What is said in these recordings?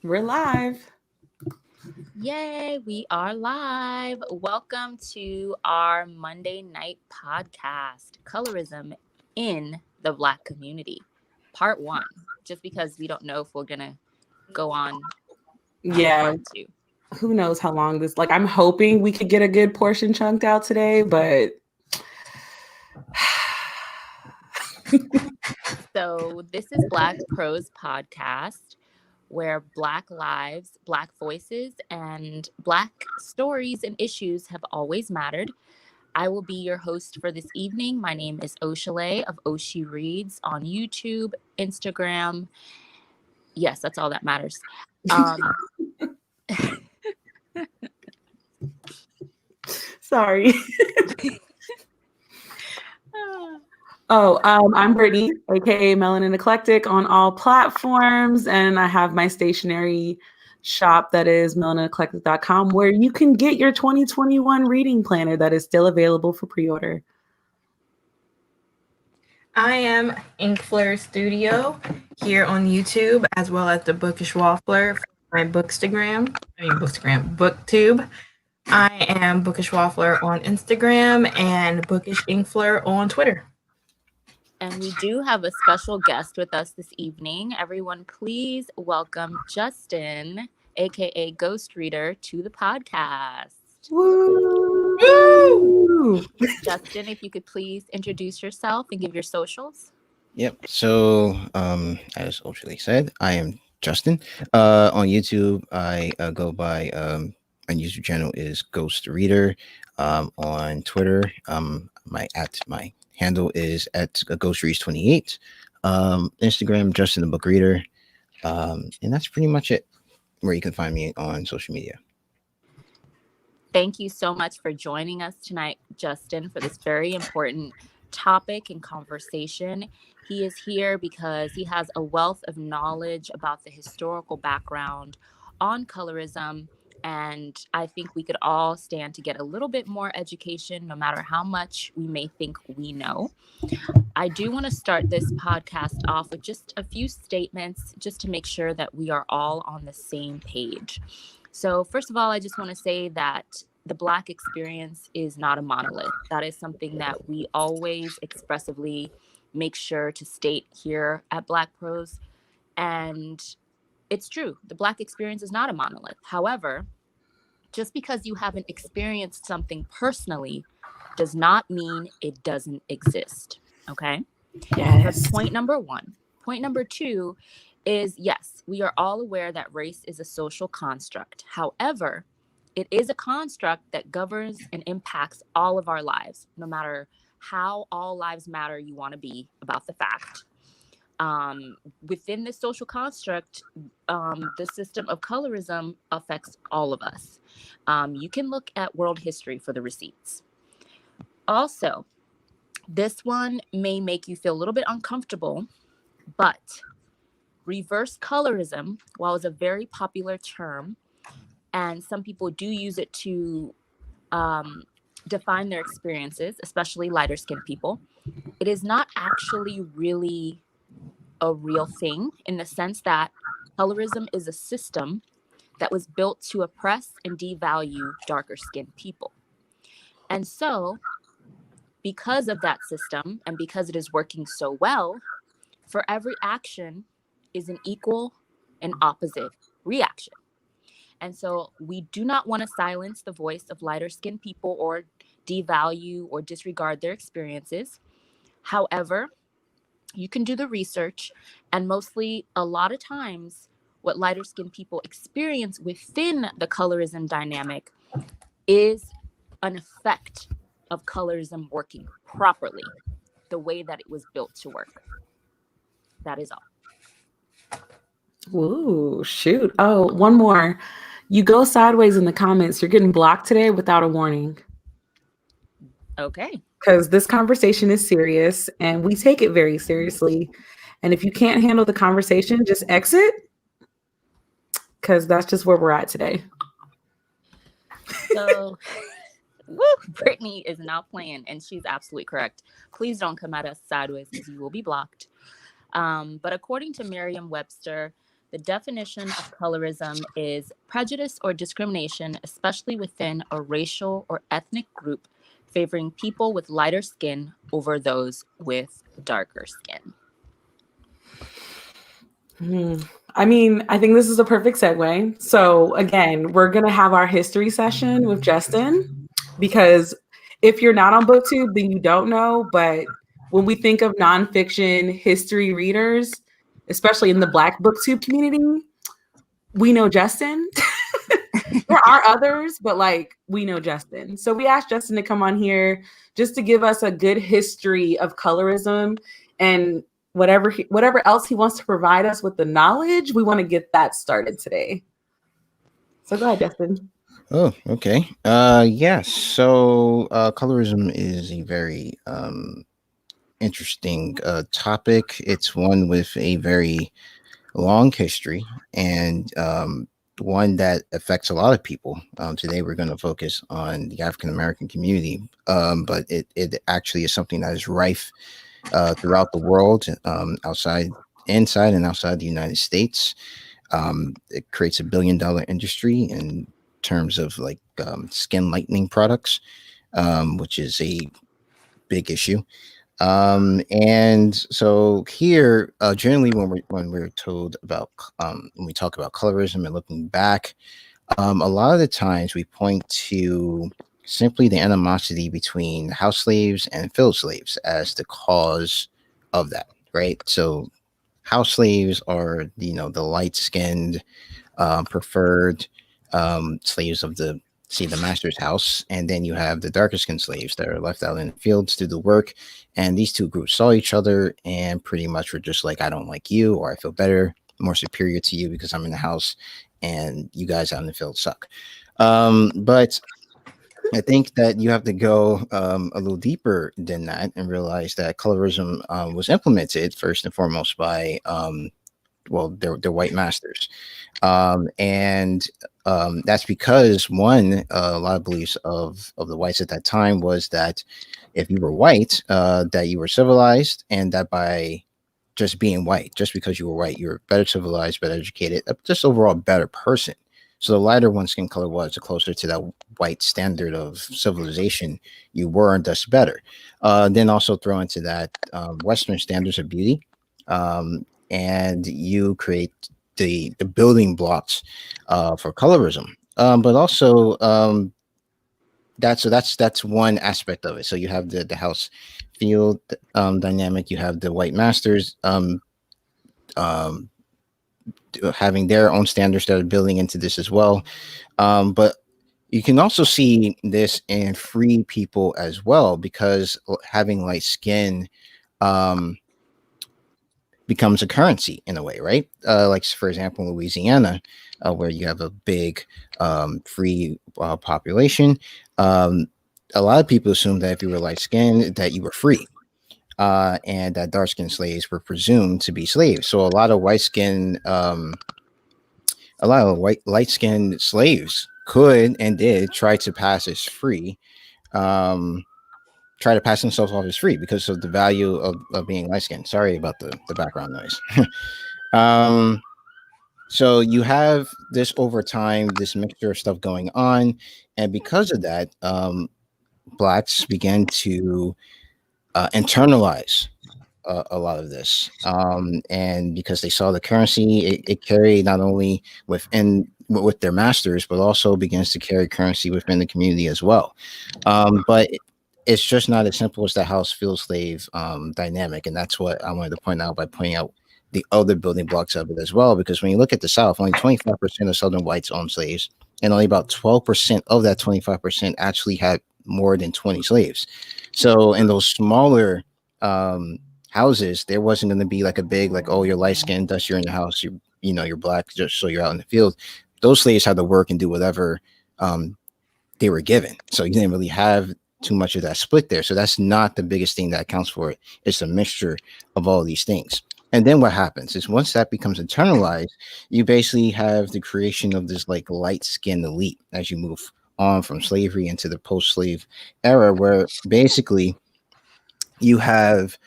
We're live. Yay, we are live. Welcome to our Monday night podcast, Colorism in the Black Community, part one, just because we don't know if we're going to go on a Yeah, part two. who knows how long this, like, I'm hoping we could get a good portion chunked out today, but So, this is Black Prose Podcast, where Black lives, Black voices, and Black stories and issues have always mattered. I will be your host for this evening. My name is Oshale of Oshi Reads on YouTube, Instagram. Yes, that's all that matters. Um, sorry. I'm Brittany, aka Melanin Eclectic, on all platforms, and I have my stationery shop that is melanineclectic.com, where you can get your 2021 reading planner that is still available for pre-order. I am Inkflare Studio here on YouTube, as well as the Bookish Waffler for my Booktube. I am Bookish Waffler on Instagram and Bookish Inkflare on Twitter. And we do have a special guest with us this evening. Everyone, please welcome Justin, aka Ghost Reader, to the podcast. Woo! Justin, if you could please introduce yourself and give your socials. Yep. So, as Oshali said, I am Justin. On YouTube, I go by my YouTube channel is Ghost Reader. On Twitter, my handle is at GhostReads28. Instagram, Justin the Book Reader. And that's pretty much it. Where you can find me on social media. Thank you so much for joining us tonight, Justin, for this very important topic and conversation. He is here because he has a wealth of knowledge about the historical background on colorism, and I think we could all stand to get a little bit more education, no matter how much we may think we know. I do want to start this podcast off with just a few statements, just to make sure that we are all on the same page. So first of all, I just want to say that the Black experience is not a monolith. That is something that we always expressively make sure to state here at Black Prose. And it's true, the Black experience is not a monolith. However, just because you haven't experienced something personally does not mean it doesn't exist. Okay? Yes. That's point number one. Point number two is, yes, we are all aware that race is a social construct. However, it is a construct that governs and impacts all of our lives, no matter how all lives matter you want to be about the fact. Within this social construct, the system of colorism affects all of us. You can look at world history for the receipts. Also, this one may make you feel a little bit uncomfortable, but reverse colorism, while it's a very popular term, and some people do use it to define their experiences, especially lighter skinned people, it is not actually really a real thing, in the sense that colorism is a system that was built to oppress and devalue darker skinned people. And so, because of that system and because it is working so well, for every action is an equal and opposite reaction. And so we do not want to silence the voice of lighter skinned people or devalue or disregard their experiences. However, you can do the research, and mostly a lot of times what lighter skinned people experience within the colorism dynamic is an effect of colorism working properly, the way that it was built to work. That is all. Ooh, shoot. Oh, one more. You go sideways in the comments. You're getting blocked today without a warning. Okay. Because this conversation is serious and we take it very seriously. And if you can't handle the conversation, just exit. Because that's just where we're at today. So, Brittany is not playing, and she's absolutely correct. Please don't come at us sideways because you will be blocked. But according to Merriam-Webster, The definition of colorism is prejudice or discrimination, especially within a racial or ethnic group, favoring people with lighter skin over those with darker skin. I mean, I think this is a perfect segue. So again, we're going to have our history session with Justin, because if you're not on BookTube, then you don't know. But when we think of nonfiction history readers, especially in the Black BookTube community, we know Justin. There are others, but like we know Justin. So we asked Justin to come on here just to give us a good history of colorism, and whatever else he wants to provide us with the knowledge, we want to get that started today. So go ahead, Justin. Oh, okay. Yes. So, colorism is a very interesting topic. It's one with a very long history, and one that affects a lot of people. Today, we're going to focus on the African American community, but it actually is something that is rife throughout the world, inside and outside the United States. It creates $1 billion industry in terms of like skin lightening products, which is a big issue. And so here, generally, when we're told about when we talk about colorism and looking back, a lot of the times we point to simply the animosity between house slaves and field slaves as the cause of that, right? So house slaves are, the light-skinned, preferred slaves of the master's house, and then you have the darker skinned slaves that are left out in the fields to do the work. And these two groups saw each other and pretty much were just like, I don't like you, or I feel better, more superior to you because I'm in the house, and you guys out in the field suck. But I think that you have to go a little deeper than that and realize that colorism was implemented first and foremost by their white masters, and that's because a lot of beliefs of the whites at that time was that if you were white, that you were civilized, and that by just being white, just because you were white, you were better civilized, better educated, just overall better person. So the lighter one skin color was, the closer to that white standard of civilization you were, and thus better. Then also throw into that Western standards of beauty, and you create the building blocks for colorism. But also that's one aspect of it. So you have the house field dynamic. You have the white masters having their own standards that are building into this as well. But you can also see this in free people as well, because having light skin becomes a currency in a way, right? Like, for example, Louisiana, where you have a big free population. A lot of people assume that if you were light skinned, that you were free. And that dark skinned slaves were presumed to be slaves. So a lot of light skinned slaves could and did try to pass as free, try to pass themselves off as free because of the value of being light skinned. Sorry about the background noise. So you have this over time, this mixture of stuff going on. And because of that, blacks began to internalize a lot of this, and because they saw the currency it carried not only with their masters, but also begins to carry currency within the community as well. But it's just not as simple as the house field slave dynamic, and that's what I wanted to point out by pointing out the other building blocks of it as well. Because when you look at the South, only 25% of Southern whites owned slaves, and only about 12% of that 25% actually had more than 20 slaves. So in those smaller houses, there wasn't going to be like a big, like, oh, you're light skinned, thus you're in the house, you're black, just so you're out in the field. Those slaves had to work and do whatever they were given. So you didn't really have too much of that split there. So that's not the biggest thing that accounts for it. It's a mixture of all these things. And then what happens is once that becomes internalized, you basically have the creation of this like light skinned elite as you move on from slavery into the post-slave era, where basically you have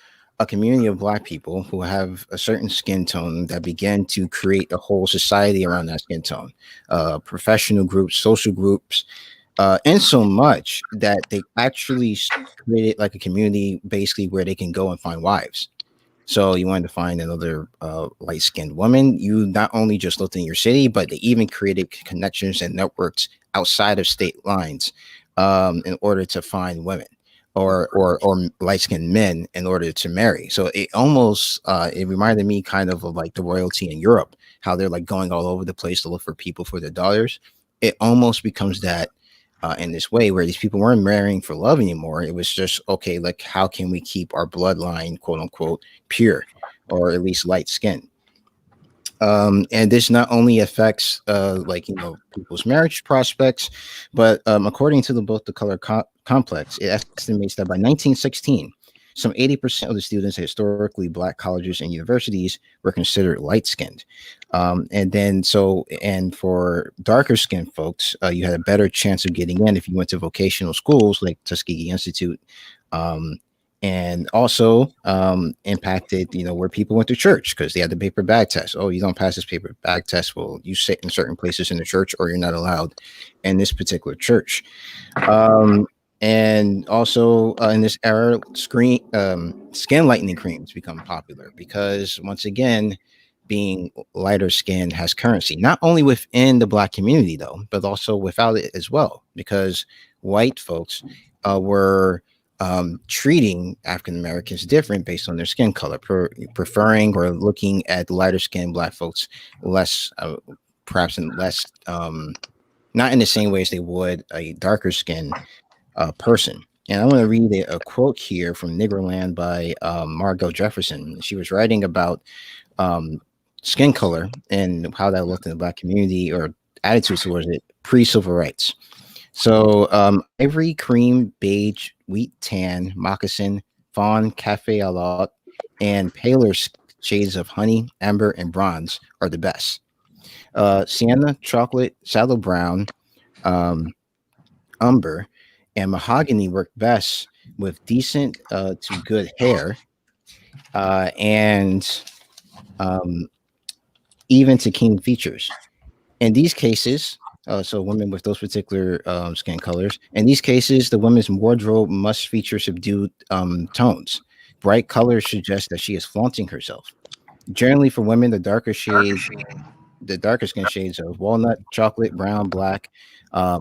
a community of black people who have a certain skin tone that began to create a whole society around that skin tone, professional groups, social groups, and so much that they actually created like a community basically where they can go and find wives. So you wanted to find another light-skinned woman. You not only just looked in your city, but they even created connections and networks outside of state lines in order to find women or light-skinned men in order to marry. So it almost it reminded me kind of like the royalty in Europe, how they're like going all over the place to look for people for their daughters. It almost becomes that in this way where these people weren't marrying for love anymore. It was just, okay, like, how can we keep our bloodline, quote unquote, pure or at least light skin? And this not only affects like, you know, people's marriage prospects, but according to the book The Color Complex, it estimates that by 1916 some 80% of the students at historically black colleges and universities were considered light skinned. And for darker skinned folks, you had a better chance of getting in if you went to vocational schools like Tuskegee Institute. And also impacted, you know, where people went to church because they had the paper bag test. Oh, you don't pass this paper bag test, well, you sit in certain places in the church or you're not allowed in this particular church. And also in this era, skin lightening creams become popular because, once again, being lighter skin has currency, not only within the black community though, but also without it as well, because white folks were treating African Americans different based on their skin color, preferring or looking at lighter skinned black folks less, perhaps in less, not in the same way as they would a darker skin person. And I want to read a quote here from Negroland by Margot Jefferson. She was writing about skin color and how that looked in the black community or attitudes towards it pre-civil rights. So ivory, cream, beige, wheat, tan, moccasin, fawn, cafe a lot, and paler shades of honey, amber, and bronze are the best. Sienna, chocolate, sallow brown, umber, and mahogany work best with decent to good hair, and even to keen features. In these cases, so women with those particular skin colors, in these cases, the woman's wardrobe must feature subdued tones. Bright colors suggest that she is flaunting herself. Generally, for women, the darker skin shades of walnut, chocolate, brown, black,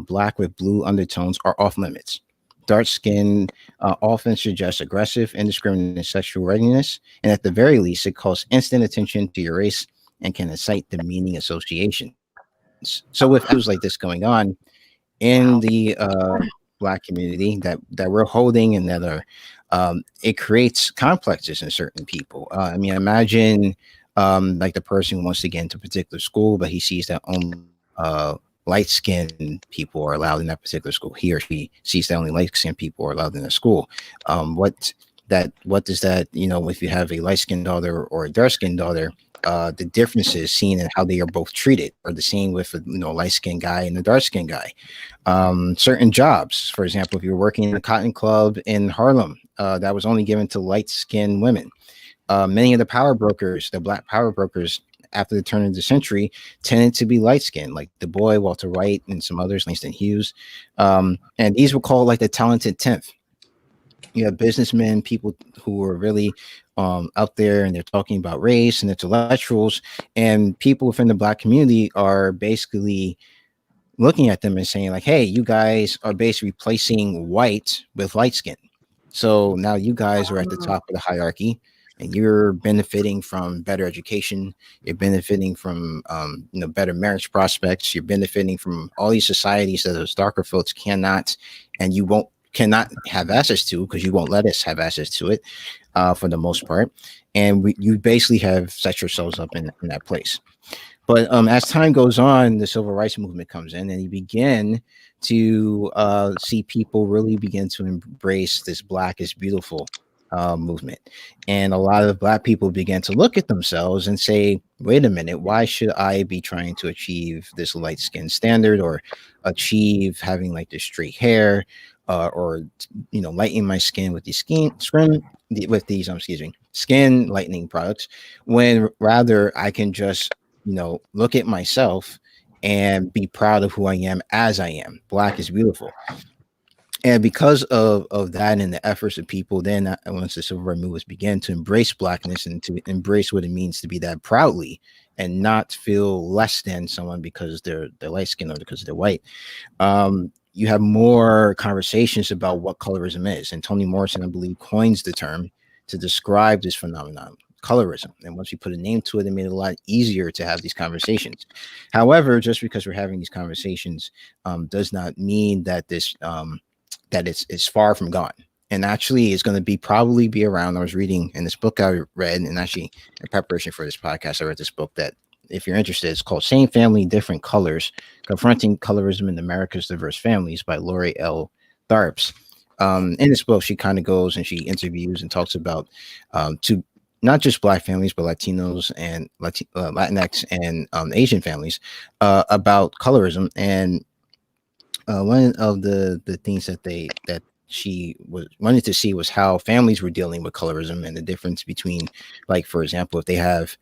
black with blue undertones are off limits. Dark skin often suggests aggressive, indiscriminate sexual readiness, and at the very least, it calls instant attention to your race and can incite demeaning associations. So, with attitudes like this going on in the black community that we're holding and that are, it creates complexes in certain people. I mean, imagine like the person who wants to get into a particular school, but he sees that only light skinned people are allowed in that particular school. He or she sees that only light skinned people are allowed in the school. What does that, you know, if you have a light skinned daughter or a dark skinned daughter, the differences seen in how they are both treated are the same with a, you know, light skinned guy and a dark skinned guy. Certain jobs, for example, if you're working in a cotton club in Harlem, that was only given to light skinned women. Many of the power brokers, the black power brokers, after the turn of the century, tended to be light skinned, like Du Bois, Walter White, and some others, Langston Hughes. And these were called like the talented 10th. You have businessmen, people who are really out there and they're talking about race and intellectuals, and people within the black community are basically looking at them and saying like, hey, you guys are basically replacing white with light skin. So now you guys are at the top of the hierarchy and you're benefiting from better education. You're benefiting from, you know, better marriage prospects. You're benefiting from all these societies that those darker folks cannot, and cannot have access to, because you won't let us have access to it for the most part. And you basically have set yourselves up in that place. But as time goes on, the civil rights movement comes in, and you begin to see people really begin to embrace this black is beautiful movement. And a lot of Black people began to look at themselves and say, wait a minute, why should I be trying to achieve this light skin standard, or achieve having like this straight hair, or lightening my skin with these skin lightening products, when rather I can just look at myself and be proud of who I am as I am. Black is beautiful. And because of that and the efforts of people, then once the civil rights movements began to embrace Blackness and to embrace what it means to be that proudly, and not feel less than someone because they're light skinned or because they're white, you have more conversations about what colorism is. And Toni Morrison, I believe, coins the term to describe this phenomenon, colorism. And once we put a name to it, it made it a lot easier to have these conversations. However, just because we're having these conversations does not mean that that it's far from gone. And actually it's going to probably be around. I was reading in this book I read, and actually in preparation for this podcast, I read this book that, if you're interested, it's called Same Family, Different Colors: Confronting Colorism in America's Diverse Families by Lori L. Tharps. In this book, she kind of goes and she interviews and talks about to not just Black families, but Latinos and Latinx and Asian families about colorism. And one of the things that she wanted to see was how families were dealing with colorism, and the difference between, like, for example, if they have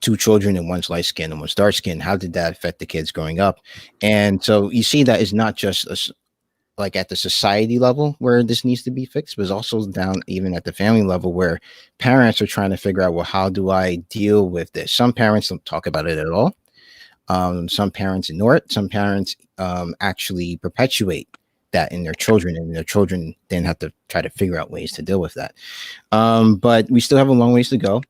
two children and one's light skin and one's dark skin, how did that affect the kids growing up? And so you see that it's not just like at the society level where this needs to be fixed, but it's also down even at the family level, where parents are trying to figure out, well, how do I deal with this? Some parents don't talk about it at all. Some parents ignore it. Some parents actually perpetuate that in their children, and their children then have to try to figure out ways to deal with that. But we still have a long ways to go.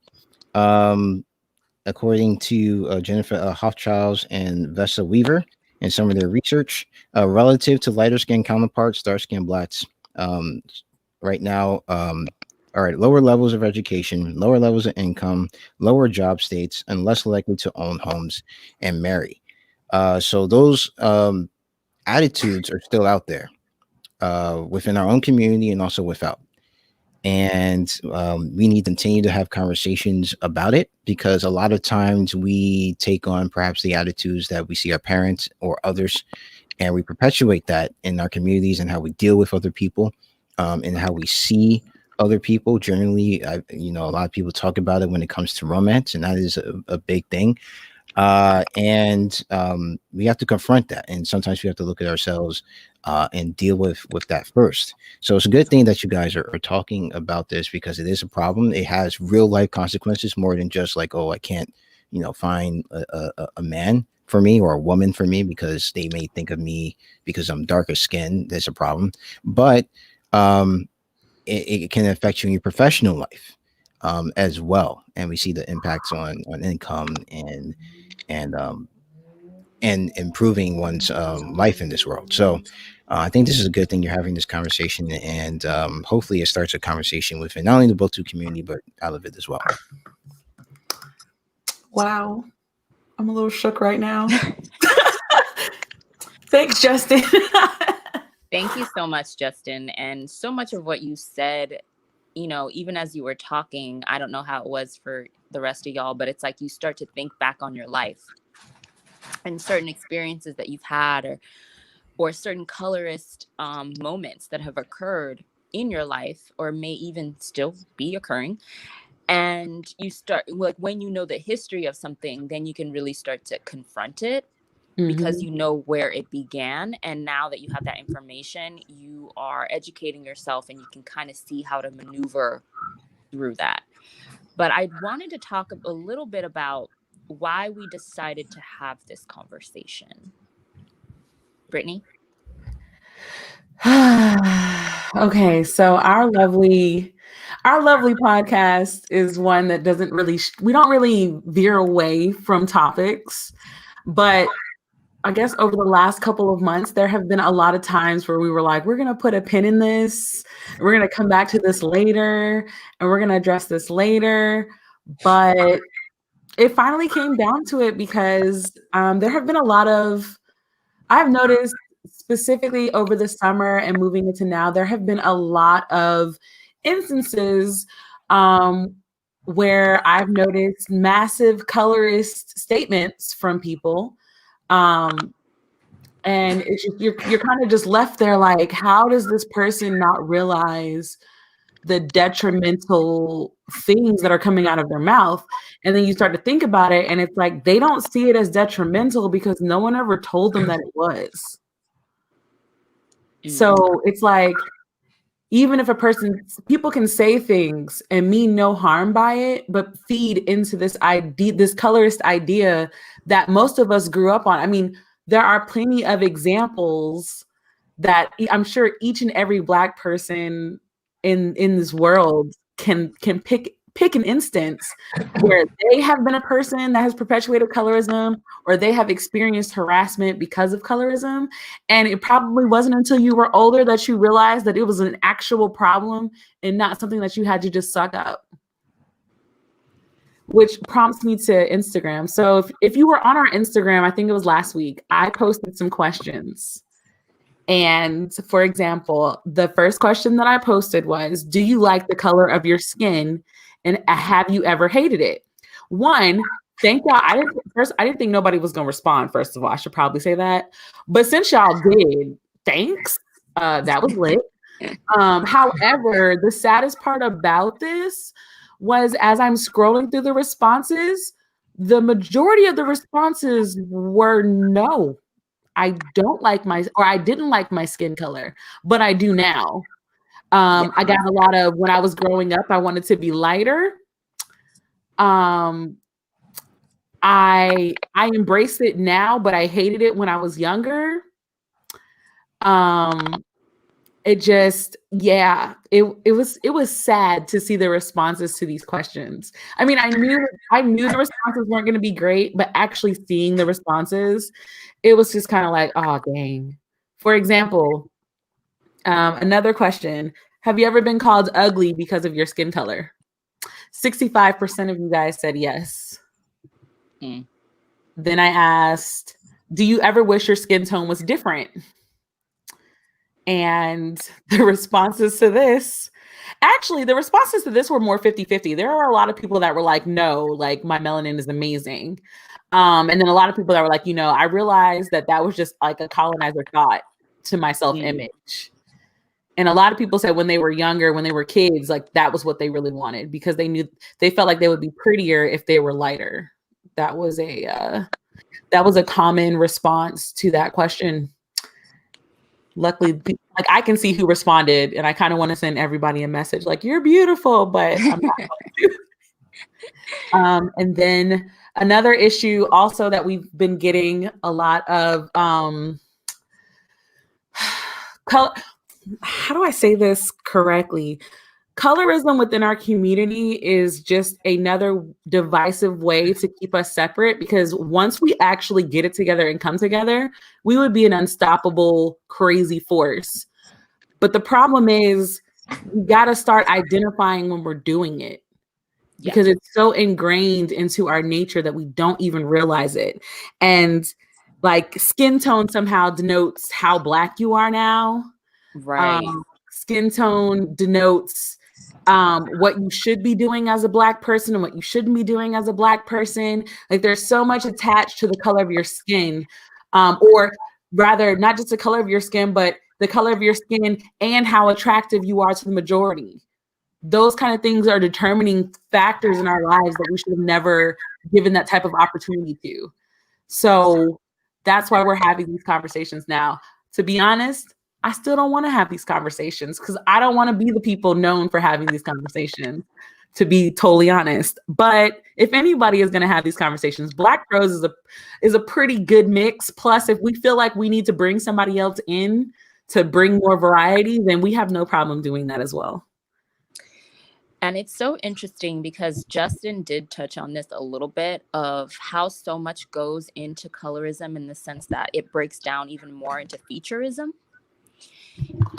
According to Jennifer Hochschild and Vessa Weaver, and some of their research, relative to lighter skin counterparts, dark skin Blacks right now are at lower levels of education, lower levels of income, lower job states, and less likely to own homes and marry. So those attitudes are still out there within our own community and also without. And we need to continue to have conversations about it, because a lot of times we take on perhaps the attitudes that we see our parents or others, and we perpetuate that in our communities and how we deal with other people, and how we see other people. Generally, a lot of people talk about it when it comes to romance, and that is a big thing. And we have to confront that, and sometimes we have to look at ourselves and deal with that first. So it's a good thing that you guys are talking about this, because it is a problem. It has real life consequences, more than just like, oh, I can't find a man for me or a woman for me because they may think of me because I'm darker skinned. There's a problem. But it can affect you in your professional life as well, and we see the impacts on income and improving one's life in this world. So I think this is a good thing you're having this conversation, and hopefully it starts a conversation within not only the BookTube community, but out of it as well. Wow. I'm a little shook right now. Thanks, Justin. Thank you so much, Justin. And so much of what you said, even as you were talking, I don't know how it was for the rest of y'all, but it's like you start to think back on your life and certain experiences that you've had, or certain colorist moments that have occurred in your life, or may even still be occurring. And you start, like, when you know the history of something, then you can really start to confront it, because you know where it began. And now that you have that information, you are educating yourself, and you can kind of see how to maneuver through that. But I wanted to talk a little bit about why we decided to have this conversation. Brittany? Okay, so our lovely podcast is one that doesn't really we don't really veer away from topics, but I guess over the last couple of months there have been a lot of times where we were like, we're going to put a pin in this, we're going to come back to this later, and we're going to address this later. But it finally came down to it, because there have been a lot of, I've noticed specifically over the summer and moving into now, there have been a lot of instances where I've noticed massive colorist statements from people. And it's just, you're kind of just left there like, how does this person not realize the detrimental things that are coming out of their mouth? And then you start to think about it, and it's like they don't see it as detrimental because no one ever told them that it was. So it's like, even if people can say things and mean no harm by it, but feed into this idea, this colorist idea that most of us grew up on. I mean, there are plenty of examples that I'm sure each and every Black person in this world can pick an instance where they have been a person that has perpetuated colorism, or they have experienced harassment because of colorism. And it probably wasn't until you were older that you realized that it was an actual problem and not something that you had to just suck up. Which prompts me to Instagram. So if you were on our Instagram, I think it was last week, I posted some questions. And for example, the first question that I posted was, do you like the color of your skin? And have you ever hated it? One, thank y'all. I didn't think nobody was going to respond, first of all. I should probably say that. But since y'all did, thanks. That was lit. However, the saddest part about this was, as I'm scrolling through the responses, the majority of the responses were no. I didn't like my skin color, but I do now. I got a lot of, when I was growing up, I wanted to be lighter. I embrace it now, but I hated it when I was younger. It just, it was sad to see the responses to these questions. I mean, I knew the responses weren't going to be great, but actually seeing the responses, it was just kind of like, oh, dang. For example, another question, have you ever been called ugly because of your skin color? 65% of you guys said yes. Then I asked, do you ever wish your skin tone was different? And the responses to this were more 50-50. There are a lot of people that were like, no, like my melanin is amazing. And then a lot of people that were like, I realized that was just like a colonizer thought to my self-image. And a lot of people said when they were younger, when they were kids, like that was what they really wanted, because they felt like they would be prettier if they were lighter. That was a common response to that question. Luckily, like I can see who responded, and I kind of want to send everybody a message like, you're beautiful, but I'm not going to. And then another issue also that we've been getting a lot of, how do I say this correctly? Colorism within our community is just another divisive way to keep us separate, because once we actually get it together and come together, we would be an unstoppable, crazy force. But the problem is we got to start identifying when we're doing it, because it's so ingrained into our nature that we don't even realize it. And like skin tone somehow denotes how Black you are now. Right. Skin tone denotes what you should be doing as a Black person and what you shouldn't be doing as a Black person. Like there's so much attached to the color of your skin, or rather not just the color of your skin, but the color of your skin and how attractive you are to the majority. Those kind of things are determining factors in our lives that we should have never given that type of opportunity to. So that's why we're having these conversations now. To be honest, I still don't want to have these conversations because I don't want to be the people known for having these conversations, to be totally honest. But if anybody is going to have these conversations, Black prose is a pretty good mix. Plus, if we feel like we need to bring somebody else in to bring more variety, then we have no problem doing that as well. And it's so interesting because Justin did touch on this a little bit of how so much goes into colorism, in the sense that it breaks down even more into featureism.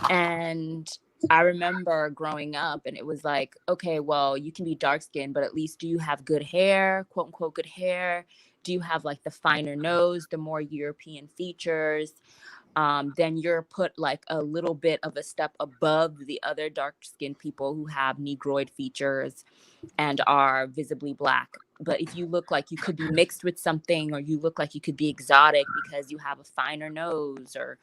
And I remember growing up and it was like, okay, well, you can be dark skinned, but at least do you have good hair, quote unquote, good hair? Do you have like the finer nose, the more European features? then you're put like a little bit of a step above the other dark skinned people who have negroid features and are visibly black. But if you look like you could be mixed with something, or you look like you could be exotic because you have a finer nose, or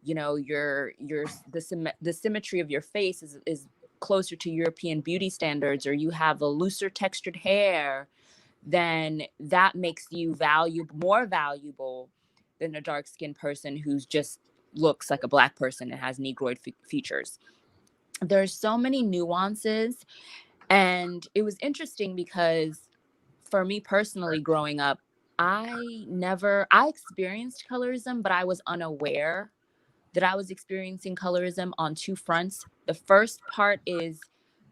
you know, the symmetry of your face is closer to European beauty standards, or you have a looser textured hair, then that makes you more valuable than a dark skinned person who's just looks like a black person and has negroid features. There's so many nuances. And it was interesting because for me personally, growing up, I experienced colorism, but I was unaware that I was experiencing colorism on two fronts. The first part is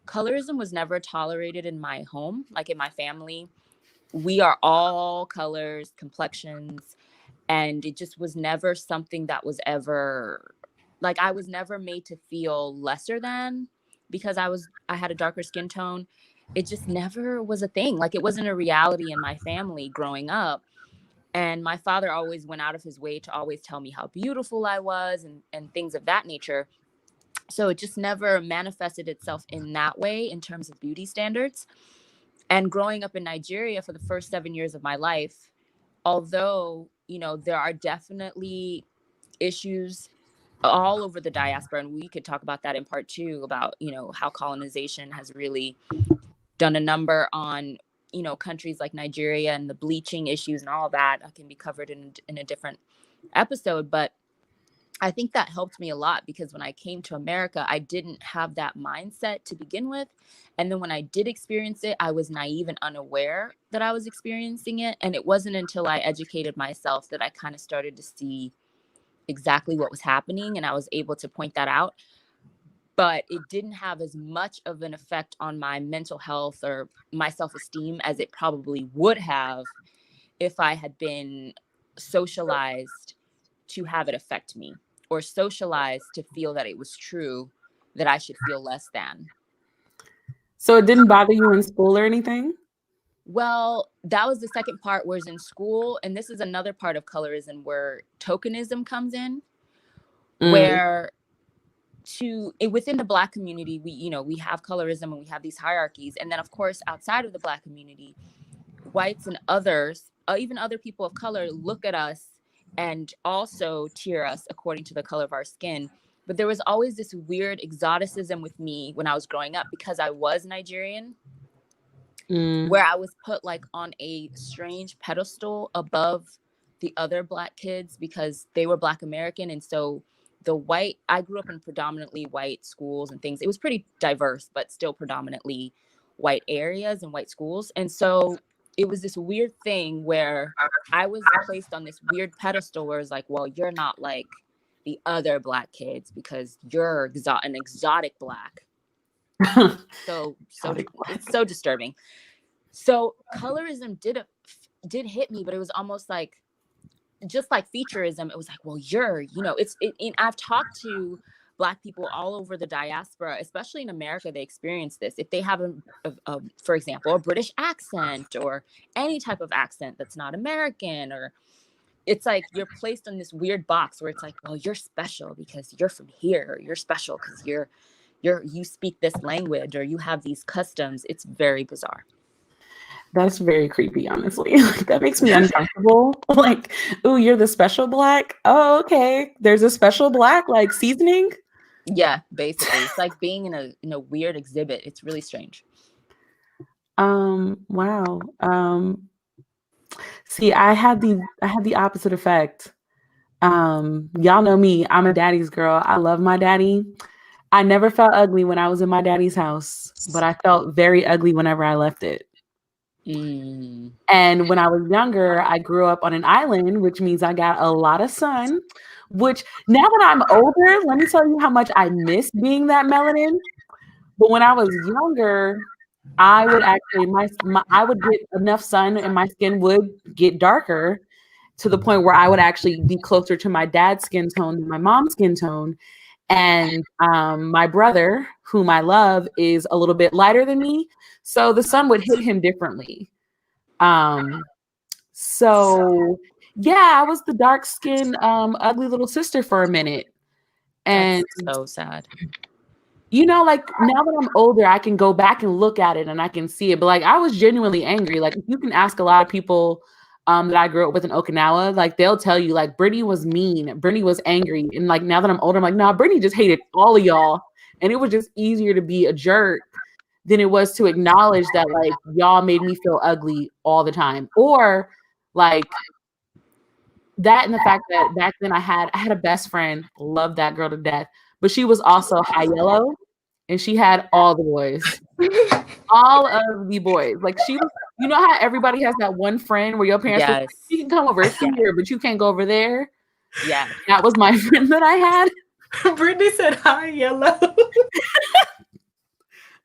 colorism was never tolerated in my home, like in my family. We are all colors, complexions, and it just was never something that was ever like, I was never made to feel lesser than because I had a darker skin tone. It just never was a thing. Like, it wasn't a reality in my family growing up. And my father always went out of his way to always tell me how beautiful I was, and things of that nature. So it just never manifested itself in that way in terms of beauty standards. And growing up in Nigeria for the first 7 years of my life, although, you know, there are definitely issues all over the diaspora, and we could talk about that in part 2 about, you know, how colonization has really done a number on, you know, countries like Nigeria and the bleaching issues and all that can be covered in a different episode. But I think that helped me a lot because when I came to America, I didn't have that mindset to begin with. And then when I did experience it, I was naive and unaware that I was experiencing it. And it wasn't until I educated myself that I kind of started to see exactly what was happening, and I was able to point that out. But it didn't have as much of an effect on my mental health or my self-esteem as it probably would have if I had been socialized to have it affect me, or socialized to feel that it was true that I should feel less than. So it didn't bother you in school or anything? Well, that was the second part, whereas in school, and this is another part of colorism where tokenism comes in, where within the Black community, we have colorism and we have these hierarchies. And then, of course, outside of the Black community, whites and others, even other people of color, look at us and also tier us according to the color of our skin. But there was always this weird exoticism with me when I was growing up because I was Nigerian, where I was put like on a strange pedestal above the other Black kids because they were Black American. And so I grew up in predominantly white schools and things. It was pretty diverse, but still predominantly white areas and white schools. And so it was this weird thing where I was placed on this weird pedestal where it's like, well, you're not like the other Black kids because you're an exotic Black. So it's so disturbing. So colorism did hit me, but it was almost like, just like featureism. It was like, well, I've talked to Black people all over the diaspora, especially in America. They experience this. If they have for example, a British accent or any type of accent that's not American, or it's like you're placed in this weird box where it's like, well, you're special because you're from here. Or you're special because you speak this language or you have these customs. It's very bizarre. That's very creepy, honestly. That makes me uncomfortable. Like, ooh, you're the special Black? Oh, okay. There's a special Black, like seasoning? Yeah, basically. It's like being in a weird exhibit. It's really strange. Wow. See, I had the opposite effect. Y'all know me. I'm a daddy's girl. I love my daddy. I never felt ugly when I was in my daddy's house, but I felt very ugly whenever I left it. And when I was younger, I grew up on an island, which means I got a lot of sun, which now that I'm older, let me tell you how much I miss being that melanin. But when I was younger, I would actually, I would get enough sun and my skin would get darker to the point where I would actually be closer to my dad's skin tone than my mom's skin tone. And my brother, whom I love, is a little bit lighter than me. So the sun would hit him differently. So Yeah, I was the dark skinned, ugly little sister for a minute. And That's so sad. you know, like now that I'm older, I can go back and look at it and I can see it. But like I was genuinely angry. Like you can ask a lot of people that I grew up with in Okinawa, like they'll tell you like Brittany was mean, Brittany was angry. And like now that I'm older, I'm like, nah, Brittany just hated all of y'all. And it was just easier to be a jerk than it was to acknowledge that like y'all made me feel ugly all the time. Or like that and the fact that back then I had a best friend, loved that girl to death, but she was also high yellow and she had all the boys. All of the boys. Like she was, you know how everybody has that one friend where your parents were like, Yes. you can come over here, but you can't go over there. Yeah. That was my friend that I had. Brittany said hi, yellow.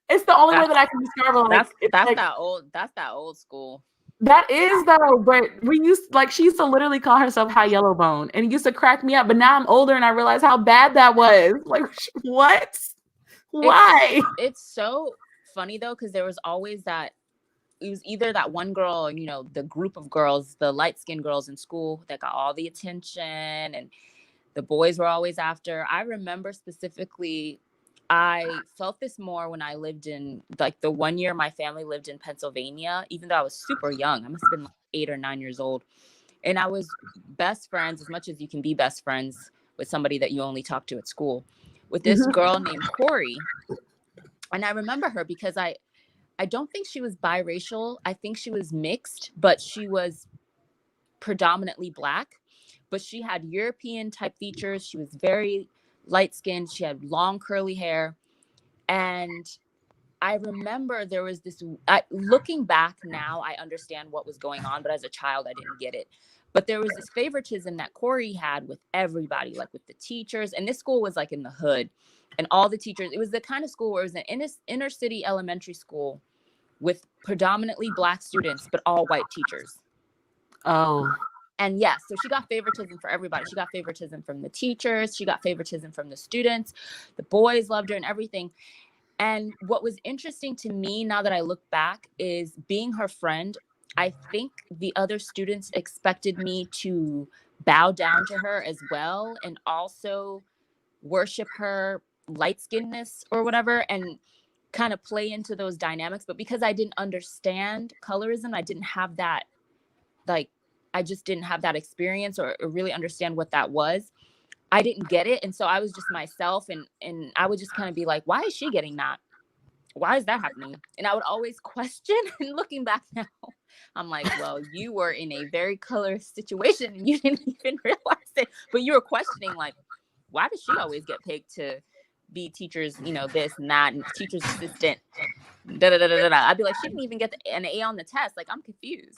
It's the only way that I can describe it. Like, That's like, that old school. that is though, but we used like she used to literally call herself High Yellow Bone and it used to crack me up. But now I'm older and I realize how bad that was. Like, what? Why? It's so funny though, because there was always that. It was either that one girl, you know, the group of girls, the light-skinned girls in school that got all the attention, and the boys were always after. I remember specifically, I felt this more when I lived in, like, the 1 year my family lived in Pennsylvania, even though I was super young. I must have been like 8 or 9 years old. And I was best friends, as much as you can be best friends with somebody that you only talk to at school, with this girl named Corey. And I remember her because I don't think she was biracial. I think she was mixed, but she was predominantly Black. But she had European type features. She was very light skinned. She had long curly hair. And I remember there was this, looking back now, I understand what was going on, but as a child, I didn't get it. But there was this favoritism that Corey had with everybody, like with the teachers. And this school was like in the hood. And all the teachers, it was the kind of school where it was an inner city elementary school with predominantly Black students, but all white teachers. Oh. And yes, so she got favoritism for everybody. She got favoritism from the teachers. She got favoritism from the students. The boys loved her and everything. And what was interesting to me now that I look back is being her friend, I think the other students expected me to bow down to her as well and also worship her light-skinnedness or whatever and kind of play into those dynamics. But because I didn't understand colorism, I didn't have that, like, I just didn't have that experience or really understand what that was. I didn't get it. And so I was just myself and I would just kind of be like, why is she getting that? Why is that happening? And I would always question. And looking back now, I'm like, well, you were in a very colorist situation and you didn't even realize it. But you were questioning, like, why does she always get picked to be teachers, you know, this and that, and teacher's assistant? Da, da, da, da, da. I'd be like, she didn't even get an A on the test. Like, I'm confused.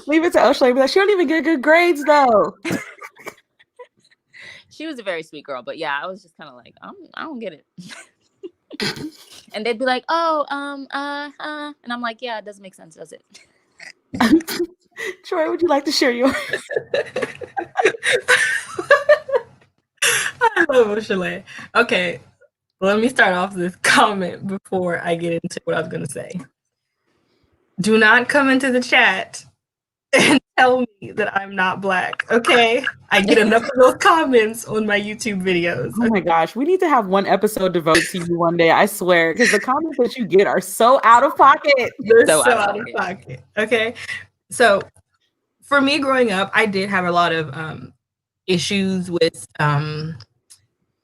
Leave it to O'Shea. Be like, she don't even get good grades though. She was a very sweet girl, but yeah, I was just kind of like, I don't get it. And they'd be like, oh, and I'm like, yeah, it doesn't make sense, does it? Troy, would you like to share yours? I love O'Shea. Okay, let me start off this comment before I get into what I was going to say. Do not come into the chat and tell me that I'm not Black, okay? I get enough of those comments on my YouTube videos. Oh my gosh, we need to have one episode devoted to you one day, I swear, because the comments that you get are so out of pocket. They're so out of pocket, okay? So for me growing up, I did have a lot of issues with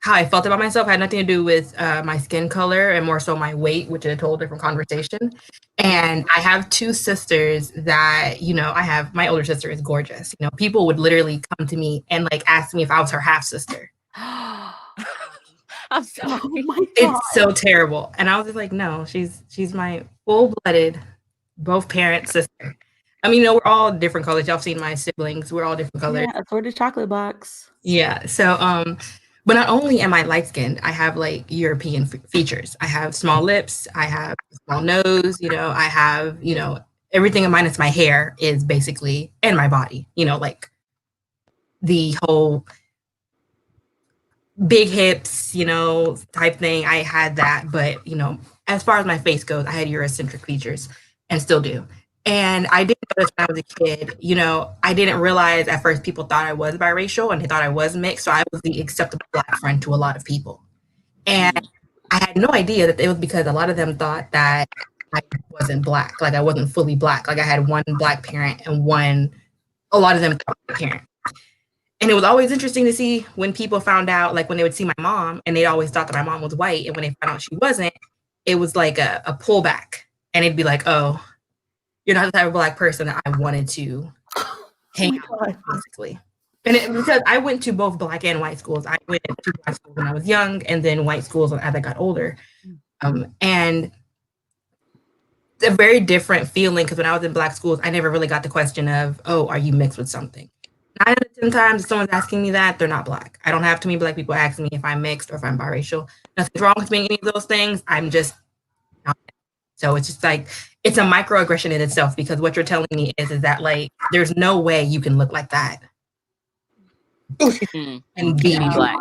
how I felt about myself. It had nothing to do with my skin color and more so my weight, which is a total different conversation. And I have two sisters that, you know, my older sister is gorgeous. You know, people would literally come to me and like ask me if I was her half sister. I'm sorry. Oh my God. It's so terrible. And I was just like, no, she's my full-blooded, both parent sister. I mean, you know, we're all different colors. Y'all seen my siblings. We're all different colors. Yeah, assorted chocolate box. Yeah. So, but not only am I light-skinned, I have like European features. I have small lips. I have small nose. You know, I have, you know, everything minus my hair is basically, and my body, you know, like the whole big hips, you know, type thing. I had that. But, you know, as far as my face goes, I had Eurocentric features and still do. And I didn't notice when I was a kid, you know, I didn't realize at first people thought I was biracial and they thought I was mixed. So I was the acceptable Black friend to a lot of people. And I had no idea that it was because a lot of them thought that I wasn't Black, like I wasn't fully Black. Like I had one Black parent and a lot of them parent. And it was always interesting to see when people found out, like when they would see my mom and they'd always thought that my mom was white. And when they found out she wasn't, it was like a pullback. And it'd be like, oh, you're not the type of Black person that I wanted to hang out with, basically. And because I went to both Black and white schools. I went to Black schools when I was young and then white schools as I got older. And it's a very different feeling because when I was in Black schools, I never really got the question of, oh, are you mixed with something? 9 out of 10 times if someone's asking me that, they're not Black. I don't have too many Black people asking me if I'm mixed or if I'm biracial. Nothing's wrong with being any of those things. I'm just not. So it's just like, it's a microaggression in itself because what you're telling me is that like, there's no way you can look like that and be Black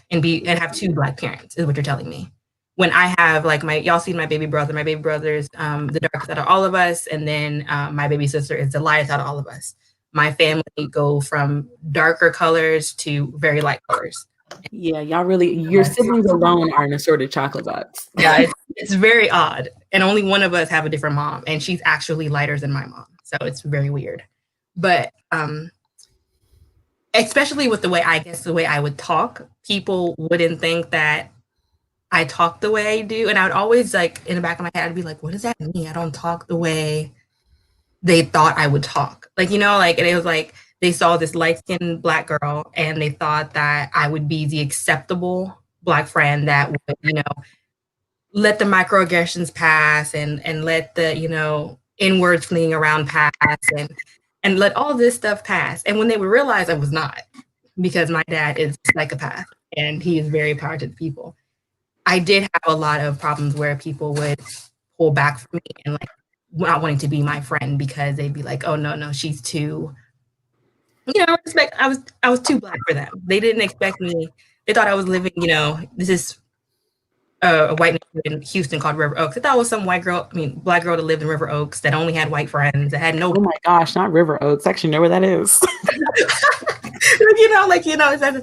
and have 2 Black parents is what you're telling me. When I have like y'all seen my baby brother's the darkest out of all of us. And then my baby sister is the lightest out of all of us. My family go from darker colors to very light colors. Yeah, y'all really, your siblings alone are an assorted chocolate box. Yeah, it's very odd. And only one of us have a different mom, and she's actually lighter than my mom. So it's very weird. But especially with the way I would talk, people wouldn't think that I talk the way I do. And I would always like in the back of my head, I'd be like, what does that mean? I don't talk the way they thought I would talk. Like, you know, like, and it was like, they saw this light-skinned Black girl and they thought that I would be the acceptable Black friend that would, you know, let the microaggressions pass and let the, you know, N-words fleeing around pass and let all this stuff pass. And when they would realize I was not, because my dad is a psychopath and he is very powerful to people. I did have a lot of problems where people would pull back from me and like not wanting to be my friend because they'd be like, oh no, she's too, you know, I was too Black for them. They didn't expect me. They thought I was living, you know, this is a white neighborhood in Houston called River Oaks. They thought I was some Black girl that lived in River Oaks that only had white friends that had no. Oh my gosh, not River Oaks. I actually know where that is. That's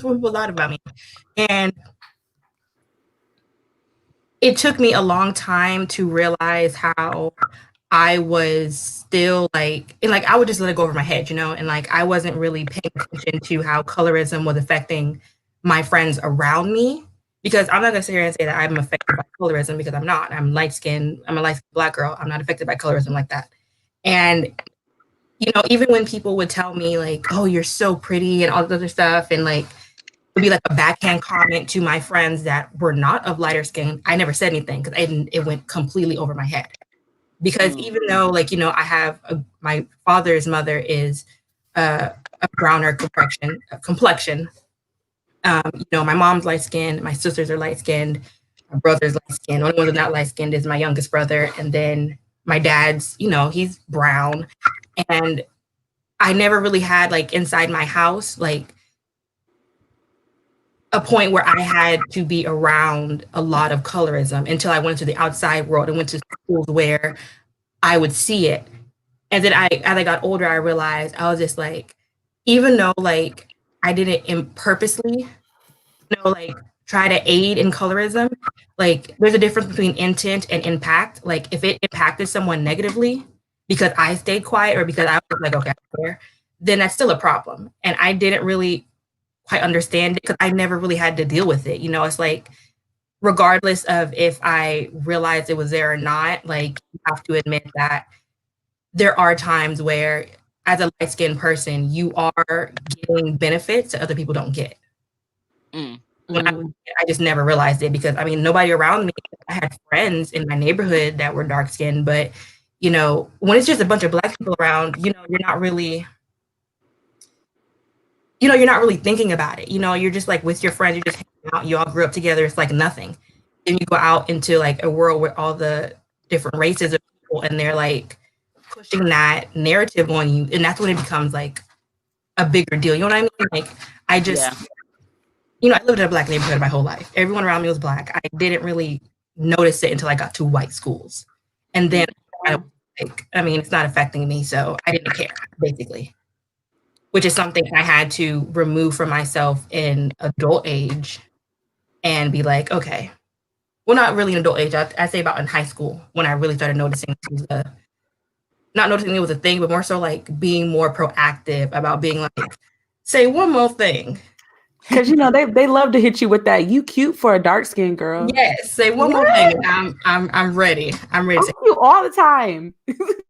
what people thought about me. And it took me a long time to realize how I was still like, and like I would just let it go over my head, you know, and like I wasn't really paying attention to how colorism was affecting my friends around me. Because I'm not gonna sit here and say that I'm affected by colorism because I'm not. I'm light-skinned, I'm a light-skinned Black girl. I'm not affected by colorism like that. And, you know, even when people would tell me like, oh, you're so pretty and all this other stuff, and like, it would be like a backhand comment to my friends that were not of lighter skin, I never said anything because it went completely over my head. Because even though, like, you know, I have my father's mother is a browner complexion. You know, my mom's light skinned, my sisters are light skinned, my brother's light skinned. The only one that's not light skinned is my youngest brother. And then my dad's, you know, he's brown. And I never really had like inside my house, like a point where I had to be around a lot of colorism until I went to the outside world and went to schools where I would see it. And then as I got older, I realized I was just like, even though like I didn't purposely, you know, like try to aid in colorism, like there's a difference between intent and impact. Like if it impacted someone negatively because I stayed quiet or because I was like, okay, I'm there, then that's still a problem. And I didn't really quite understand it because I never really had to deal with it. You know, it's like, regardless of if I realized it was there or not, like you have to admit that there are times where as a light-skinned person, you are getting benefits that other people don't get. I just never realized it because, I mean, nobody around me, I had friends in my neighborhood that were dark-skinned, but, you know, when it's just a bunch of Black people around, you know, you're not really thinking about it. You know, you're just like with your friends, you're just hanging out, you all grew up together, it's like nothing. Then you go out into like a world where all the different races of people and they're like pushing that narrative on you. And that's when it becomes like a bigger deal. You know what I mean? Like I just, you know, I lived in a Black neighborhood my whole life. Everyone around me was Black. I didn't really notice it until I got to white schools. And then I like, I mean, it's not affecting me, so I didn't care, basically. Which is something I had to remove from myself in adult age and be like, okay. Well, not really in adult age. I say about in high school when I really started noticing not noticing it was a thing, but more so like being more proactive about being like, say one more thing. Because they love to hit you with that. You cute for a dark skinned girl. Yes, say one more thing. I'm ready. I'm ready. I'm cute all the time.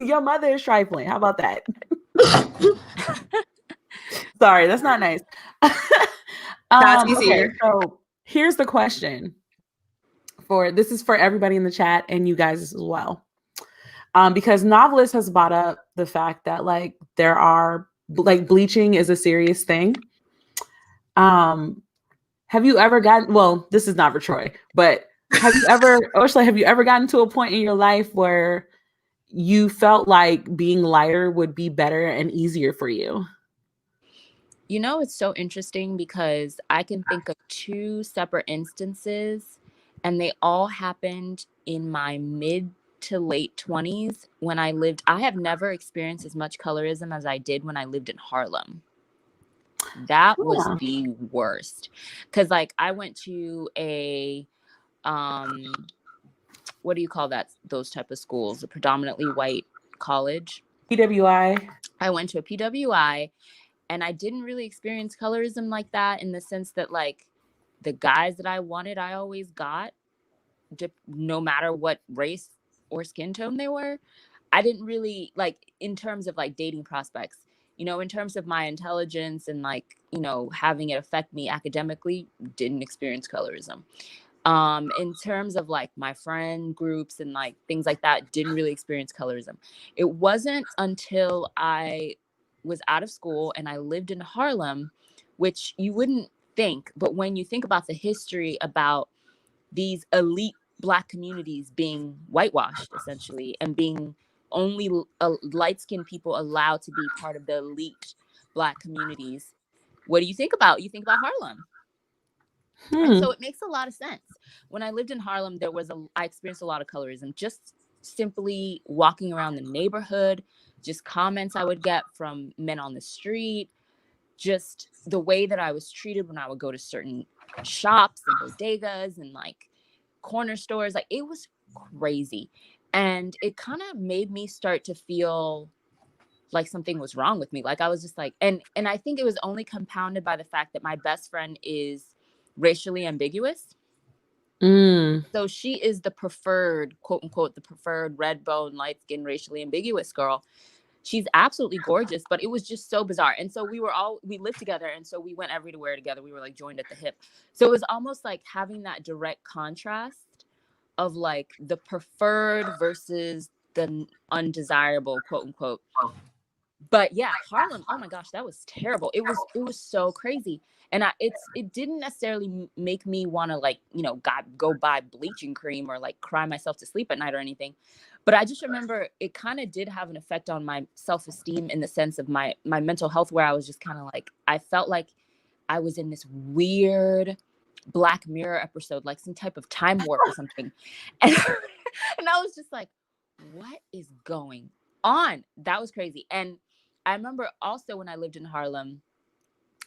Your mother is trifling. How about that? Sorry, that's not nice. Okay, so here's the question. This is for everybody in the chat and you guys as well. Because Novelist has brought up the fact that like there are like bleaching is a serious thing. Have you ever gotten, well, this is not for Troy, but Ursula, have you ever gotten to a point in your life where you felt like being lighter would be better and easier for you? You know, it's so interesting because I can think of 2 separate instances, and they all happened in my mid to late 20s when I have never experienced as much colorism as I did when I lived in Harlem. That was the worst. Because like I went to a what do you call that? Those type of schools, a predominantly white college. PWI. I went to a PWI, and I didn't really experience colorism like that in the sense that like the guys that I wanted, I always got, no matter what race or skin tone they were. I didn't really like in terms of like dating prospects, in terms of my intelligence and like, having it affect me academically, didn't experience colorism. In terms of like my friend groups and like things like that, didn't really experience colorism. It wasn't until I was out of school and I lived in Harlem, which you wouldn't think, but when you think about the history about these elite Black communities being whitewashed essentially and being only light-skinned people allowed to be part of the elite Black communities, what do you think about? You think about Harlem. And so it makes a lot of sense. When I lived in Harlem, I experienced a lot of colorism, just simply walking around the neighborhood, just comments I would get from men on the street, just the way that I was treated when I would go to certain shops and bodegas and like corner stores. Like it was crazy. And it kind of made me start to feel like something was wrong with me. Like I was just like, and I think it was only compounded by the fact that my best friend is racially ambiguous. So she is the preferred, quote unquote, the preferred red bone, light skin, racially ambiguous girl. She's absolutely gorgeous, but it was just so bizarre. And so we lived together. And so we went everywhere together. We were like joined at the hip. So it was almost like having that direct contrast of like the preferred versus the undesirable, quote unquote. But yeah, Harlem, oh my gosh, that was terrible. It was so crazy. And it didn't necessarily make me want to like, go buy bleaching cream or like cry myself to sleep at night or anything. But I just remember it kind of did have an effect on my self-esteem in the sense of my mental health, where I was just kind of like, I felt like I was in this weird Black Mirror episode, like some type of time warp or something. And I was just like, what is going on? That was crazy. And I remember also when I lived in Harlem,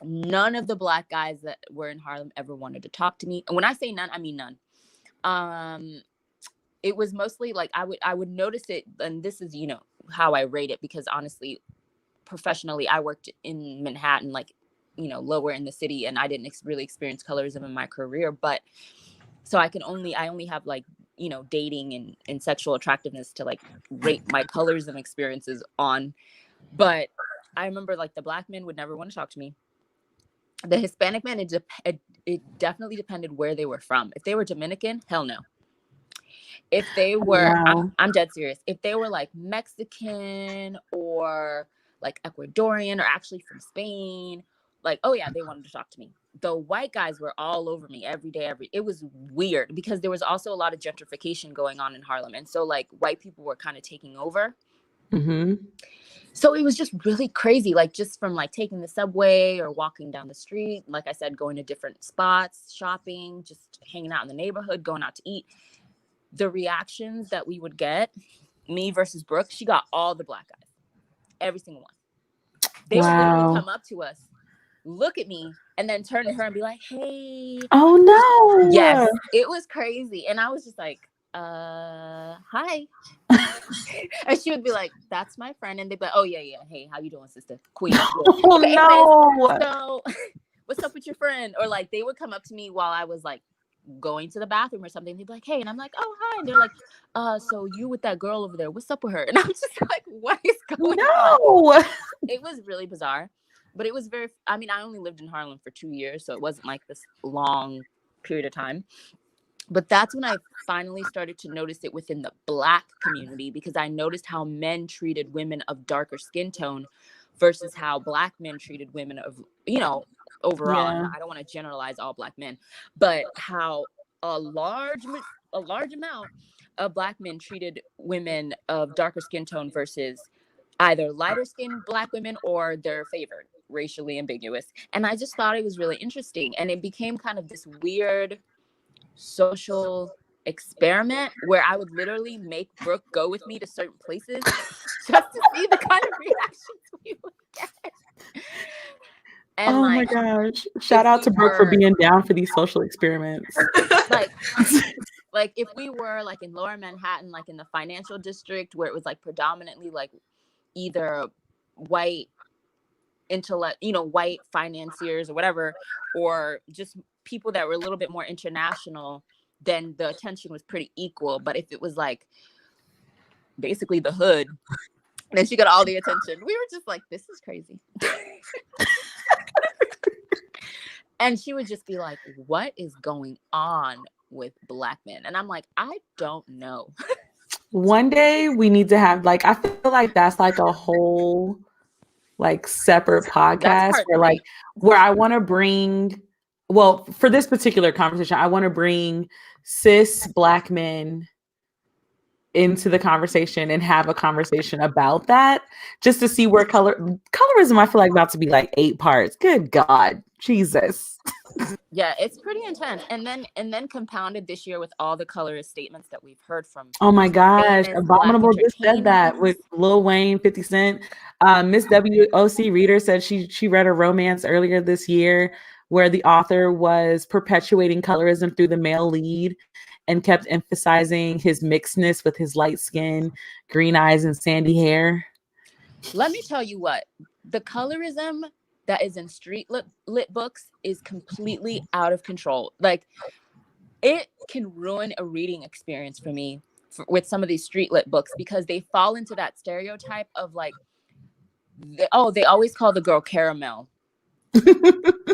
none of the Black guys that were in Harlem ever wanted to talk to me. And when I say none, I mean none. It was mostly like I would notice it, and this is, how I rate it, because honestly, professionally, I worked in Manhattan, like, lower in the city, and I didn't really experience colorism in my career. But so I only have like, dating and sexual attractiveness to like rate my colorism experiences on. But I remember like the Black men would never want to talk to me. The Hispanic men, it definitely depended where they were from. If they were Dominican, hell no. If they were, I'm dead serious. If they were like Mexican or like Ecuadorian or actually from Spain, like, oh yeah, they wanted to talk to me. The white guys were all over me every day. It was weird because there was also a lot of gentrification going on in Harlem. And so like white people were kind of taking over. So it was just really crazy, like just from like taking the subway or walking down the street, like I said, going to different spots, shopping, just hanging out in the neighborhood, going out to eat. The reactions that we would get me versus Brooke, she got all the black guys, every single one. They would literally come up to us, look at me, and then turn to her and be like, hey. Oh no. Yes, it was crazy. And I was just like, hi. And she would be like, that's my friend. And they'd be like, oh yeah, hey, how you doing, sister? Queen. Oh okay, no. anyways, so what's up with your friend? Or like they would come up to me while I was like going to the bathroom or something. They'd be like, hey, and I'm like, oh hi. And they're like, so you with that girl over there, what's up with her? And I'm just like, what is going on? It was really bizarre. But it was very, I mean, I only lived in Harlem for 2 years, so it wasn't like this long period of time. But that's when I finally started to notice it within the Black community, because I noticed how men treated women of darker skin tone versus how Black men treated women of, you know, overall. Yeah. I don't want to generalize all Black men, but how a large amount of Black men treated women of darker skin tone versus either lighter skinned Black women or their favored, racially ambiguous. And I just thought it was really interesting. And it became kind of this weird social experiment where I would literally make Brooke go with me to certain places just to see the kind of reactions we would get. And oh my gosh. Shout out to Brooke for being down for these social experiments. Like if we were like in Lower Manhattan, like in the financial district where it was like predominantly like either white intellect, you know, white financiers or whatever, or just people that were a little bit more international, then the attention was pretty equal. But if it was like basically the hood, then she got all the attention. We were just like, this is crazy. And she would just be like, what is going on with Black men? And I'm like, I don't know. One day we need to have like, I feel like that's like a whole like separate podcast where I want to bring, well, for this particular conversation, I want to bring cis Black men into the conversation and have a conversation about that, just to see where colorism, I feel like about to be like 8 parts. Good God, Jesus. Yeah, it's pretty intense. And then compounded this year with all the colorist statements that we've heard from. Oh my gosh, Abominable just said that with Lil Wayne, 50 Cent. Miss WOC Reader said she read a romance earlier this year where the author was perpetuating colorism through the male lead and kept emphasizing his mixedness with his light skin, green eyes, and sandy hair. Let me tell you what, the colorism that is in street lit books is completely out of control. Like, it can ruin a reading experience for me with some of these street lit books, because they fall into that stereotype of like, they always call the girl caramel.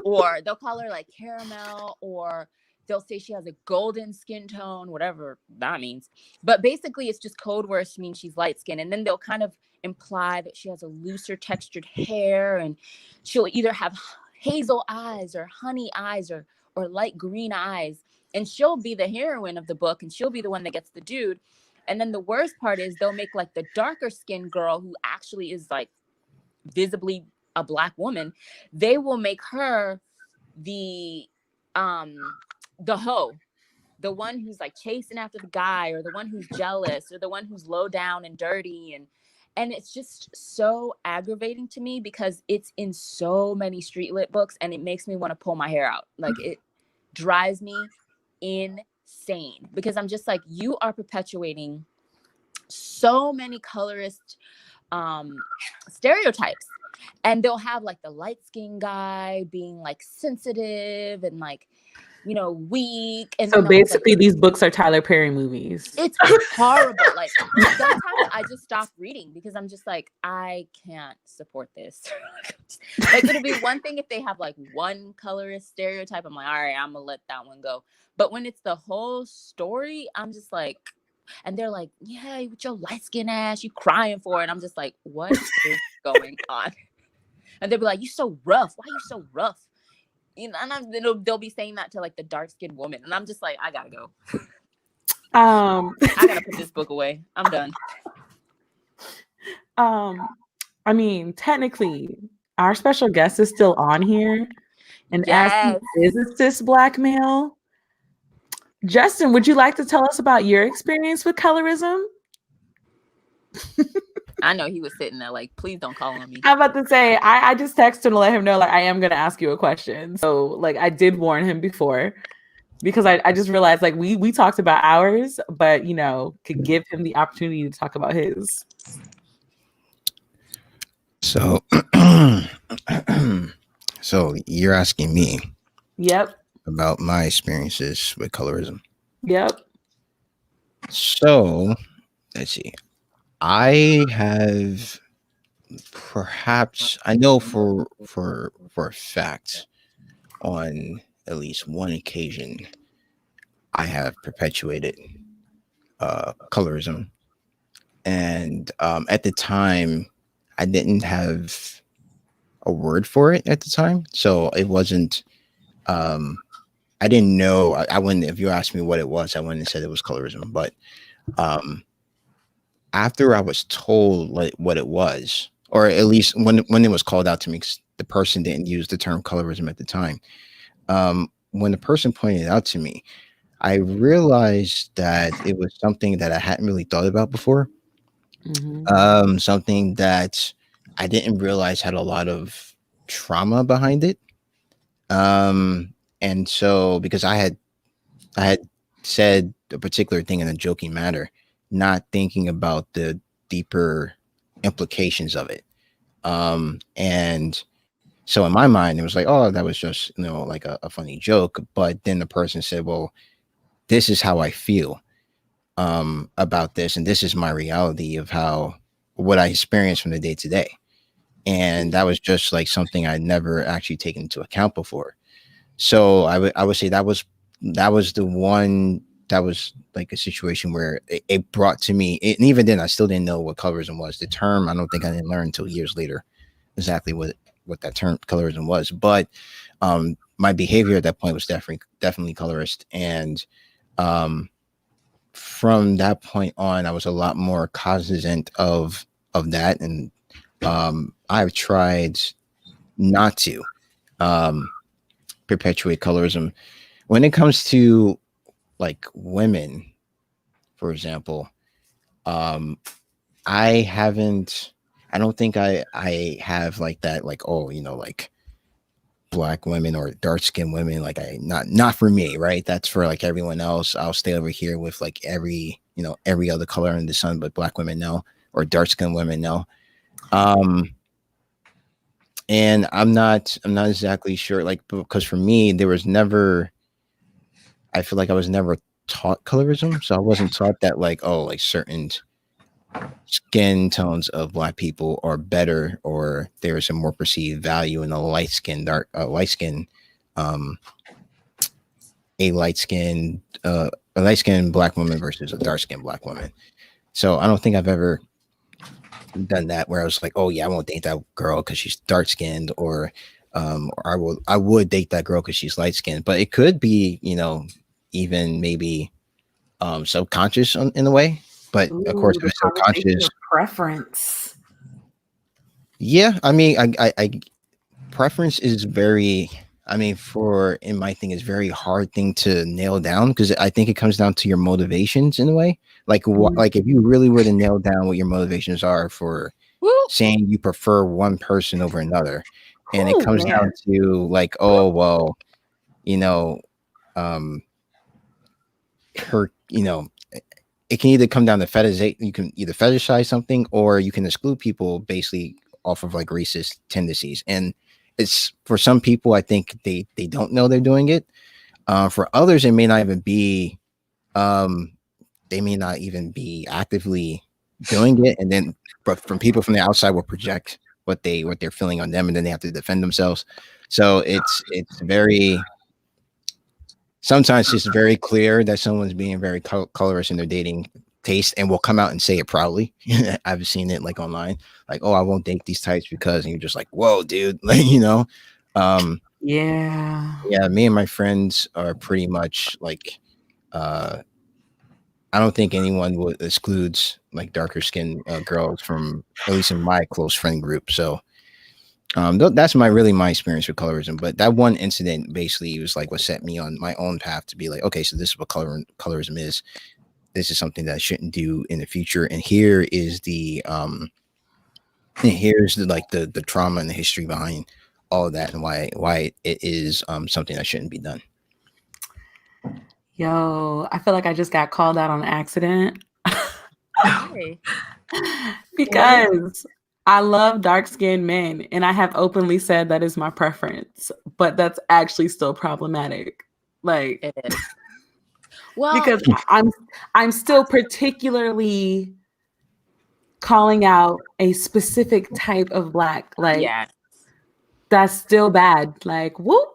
Or they'll call her like caramel, or they'll say she has a golden skin tone, whatever that means. But basically it's just code words to mean she's light skinned. And then they'll kind of imply that she has a looser textured hair, and she'll either have hazel eyes or honey eyes or light green eyes. And she'll be the heroine of the book, and she'll be the one that gets the dude. And then the worst part is they'll make like the darker skinned girl, who actually is like visibly a Black woman, they will make her the hoe, the one who's like chasing after the guy, or the one who's jealous, or the one who's low down and dirty. And it's just so aggravating to me, because it's in so many street lit books, and it makes me want to pull my hair out. Like, it drives me insane, because I'm just like, you are perpetuating so many colorist stereotypes. And they'll have like the light skinned guy being like sensitive and like, you know, weak. And so basically these books are Tyler Perry movies. It's horrible. Like, sometimes I just stop reading, because I'm just like, I can't support this. Like, it'll be one thing if they have like one colorist stereotype. I'm like, all right, I'm gonna let that one go. But when it's the whole story, I'm just like, and they're like, yeah, with your light skin ass, you crying for it. And I'm just like, what is going on? And they'll be like, you so rough. Why are you so rough? You know, and they'll be saying that to like the dark skinned woman. And I'm just like, I gotta go. I gotta put this book away. I'm done. I mean, technically, our special guest is still on here. And yes, as he is a cis Black male, Justin, would you like to tell us about your experience with colorism? I know he was sitting there like, please don't call on me. I'm about to say, I just texted him to let him know, like, I am going to ask you a question. So, like, I did warn him before because I just realized, like, we talked about ours, but, you know, could give him the opportunity to talk about his. So, so you're asking me Yep. about my experiences with colorism. Yep. So, let's see. I have perhaps I know for a fact on at least one occasion I have perpetuated colorism, and at the time I didn't have a word for it at the time, so it wasn't. I didn't know. I wouldn't. If you asked me what it was, I wouldn't have said it was colorism. But um, after I was told like what it was, or at least when it was called out to me, 'cause the person didn't use the term colorism at the time. When the person pointed it out to me, I realized that it was something that I hadn't really thought about before. Something that I didn't realize had a lot of trauma behind it. And so because I had said a particular thing in a joking manner, not thinking about the deeper implications of it. And so in my mind, it was like, oh, that was just, like a funny joke. But then the person said, well, this is how I feel about this. And this is my reality of what I experience from the day to day. And that was just like something I'd never actually taken into account before. So I would say that was the one that was like a situation where it brought to me, and even then I still didn't know what colorism was. The term, I don't think I didn't learn until years later exactly what that term colorism was. But my behavior at that point was definitely colorist, and from that point on, I was a lot more cognizant of that, and I've tried not to perpetuate colorism when it comes to like women, for example. I don't think I have like that, like, oh, like black women or dark skinned women, like not for me, right? That's for like everyone else. I'll stay over here with like every other color in the sun, but black women no, or dark skinned women no. And I'm not exactly sure, like, because for me I feel like I was never taught colorism, so I wasn't taught that, like, oh, like certain skin tones of black people are better, or there's a more perceived value in um a light skinned black woman versus a dark skinned black woman. So I don't think I've ever done that where I was like, oh yeah, I won't date that girl because she's dark skinned, or I would date that girl because she's light skinned. But it could be, even maybe subconscious in a way. But of course, if The it's subconscious, preference. yeah. I mean, I preference is very. I mean, in my thing, is very hard thing to nail down, because I think it comes down to your motivations in a way. Like, like if you really were to nail down what your motivations are for saying you prefer one person over another, and it comes down to like, oh well, um, her, it can either come down to fetishize. You can either fetishize something, or you can exclude people basically off of like racist tendencies. And it's, for some people, I think they don't know they're doing it. For others, it may not even be. They may not even be actively doing it, and then but from people from the outside will project what they're feeling on them, and then they have to defend themselves. So it's very. Sometimes it's very clear that someone's being very colorist in their dating taste, and will come out and say it proudly. I've seen it like online, like, oh, I won't date these types because, and you're just like, whoa, dude, like, yeah, me and my friends are pretty much like, I don't think anyone would excludes like darker skinned girls from, at least in my close friend group. So that's my experience with colorism. But that one incident basically was like what set me on my own path to be like, okay, so this is what colorism is. this is something that I shouldn't do in the future. And here is the trauma and the history behind all of that, and why it is something that shouldn't be done. Yo, I feel like I just got called out on accident. Why? Because I love dark-skinned men, and I have openly said that is my preference, but that's actually still problematic. Like, It is. Well, because I'm still particularly calling out a specific type of Black. Like, yeah. that's still bad. Like, whoop.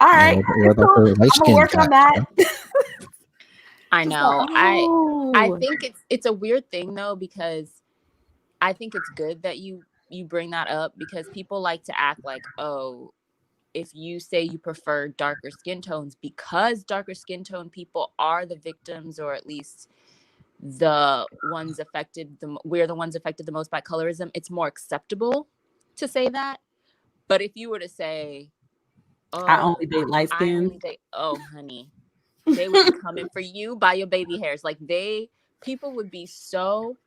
All Yeah, right, what about the light I'm gonna skin work on that. I Just know. like, I oh. think it's a weird thing though, because I think it's good that you bring that up, because people like to act like, oh, if you say you prefer darker skin tones, because darker skin tone people are the victims, or at least the ones affected, we're the ones affected the most by colorism, it's more acceptable to say that. But if you were to say, I oh, only date light I skin. only date, oh honey, they would be coming for you by your baby hairs. Like, people would be so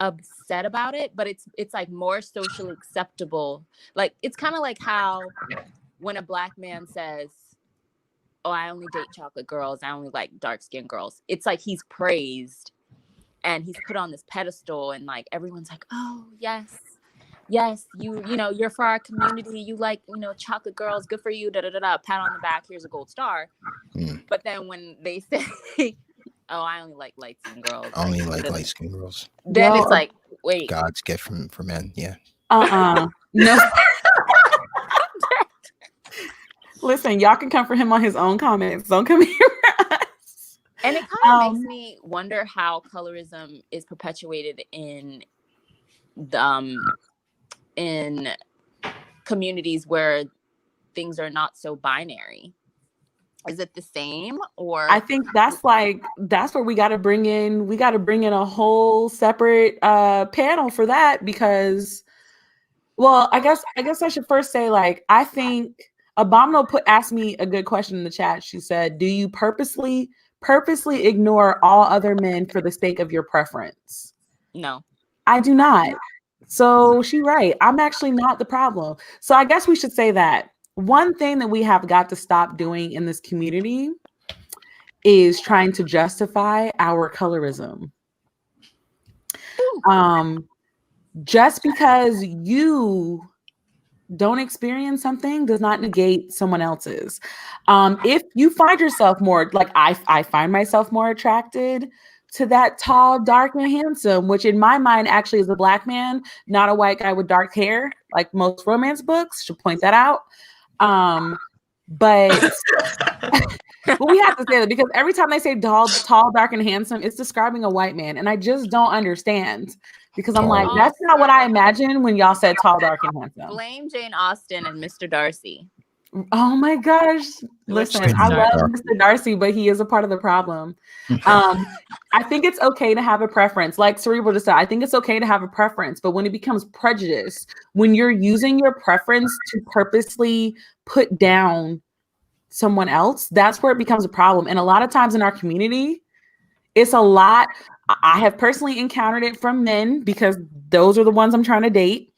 upset about it, but it's like more socially acceptable. Like, it's kind of like how when a Black man says, oh, I only date chocolate girls, I only like dark skinned girls, it's like he's praised and he's put on this pedestal, and like everyone's like, oh yes, you know, you're for our community, you like, you know, chocolate girls, good for you, da da da da, pat on the back, here's a gold star. But then when they say, oh, I only like light skin girls, I only like light skin girls. then it's like, wait, God's gift for men. Yeah. No. Listen, y'all can come for him on his own comments. Don't come here for us. And it kind of makes me wonder how colorism is perpetuated in communities where things are not so binary. Is it the same? Or I think that's where we got to bring in a whole separate panel for that, because, well, I guess I should first say, like, I think Abominable asked me a good question in the chat. She said, do you purposely ignore all other men for the sake of your preference? No, I do not. So she's right. I'm actually not the problem. So I guess we should say that one thing that we have got to stop doing in this community is trying to justify our colorism. Just because you don't experience something does not negate someone else's. If you find yourself more, like I find myself more attracted to that tall, dark, and handsome, which in my mind actually is a Black man, not a white guy with dark hair, like most romance books, should point that out. But we have to say that, because every time they say tall, dark, and handsome, it's describing a white man. And I just don't understand, because I'm like, that's not what I imagined when y'all said tall, dark, and handsome. Blame Jane Austen and Mr. Darcy. Oh my gosh. Listen, I love Mr. Darcy, but he is a part of the problem. I think it's okay to have a preference. Like Cerebral just said, I think it's okay to have a preference, but when it becomes prejudice, when you're using your preference to purposely put down someone else, that's where it becomes a problem. And a lot of times in our community, it's a lot. I have personally encountered it from men, because those are the ones I'm trying to date,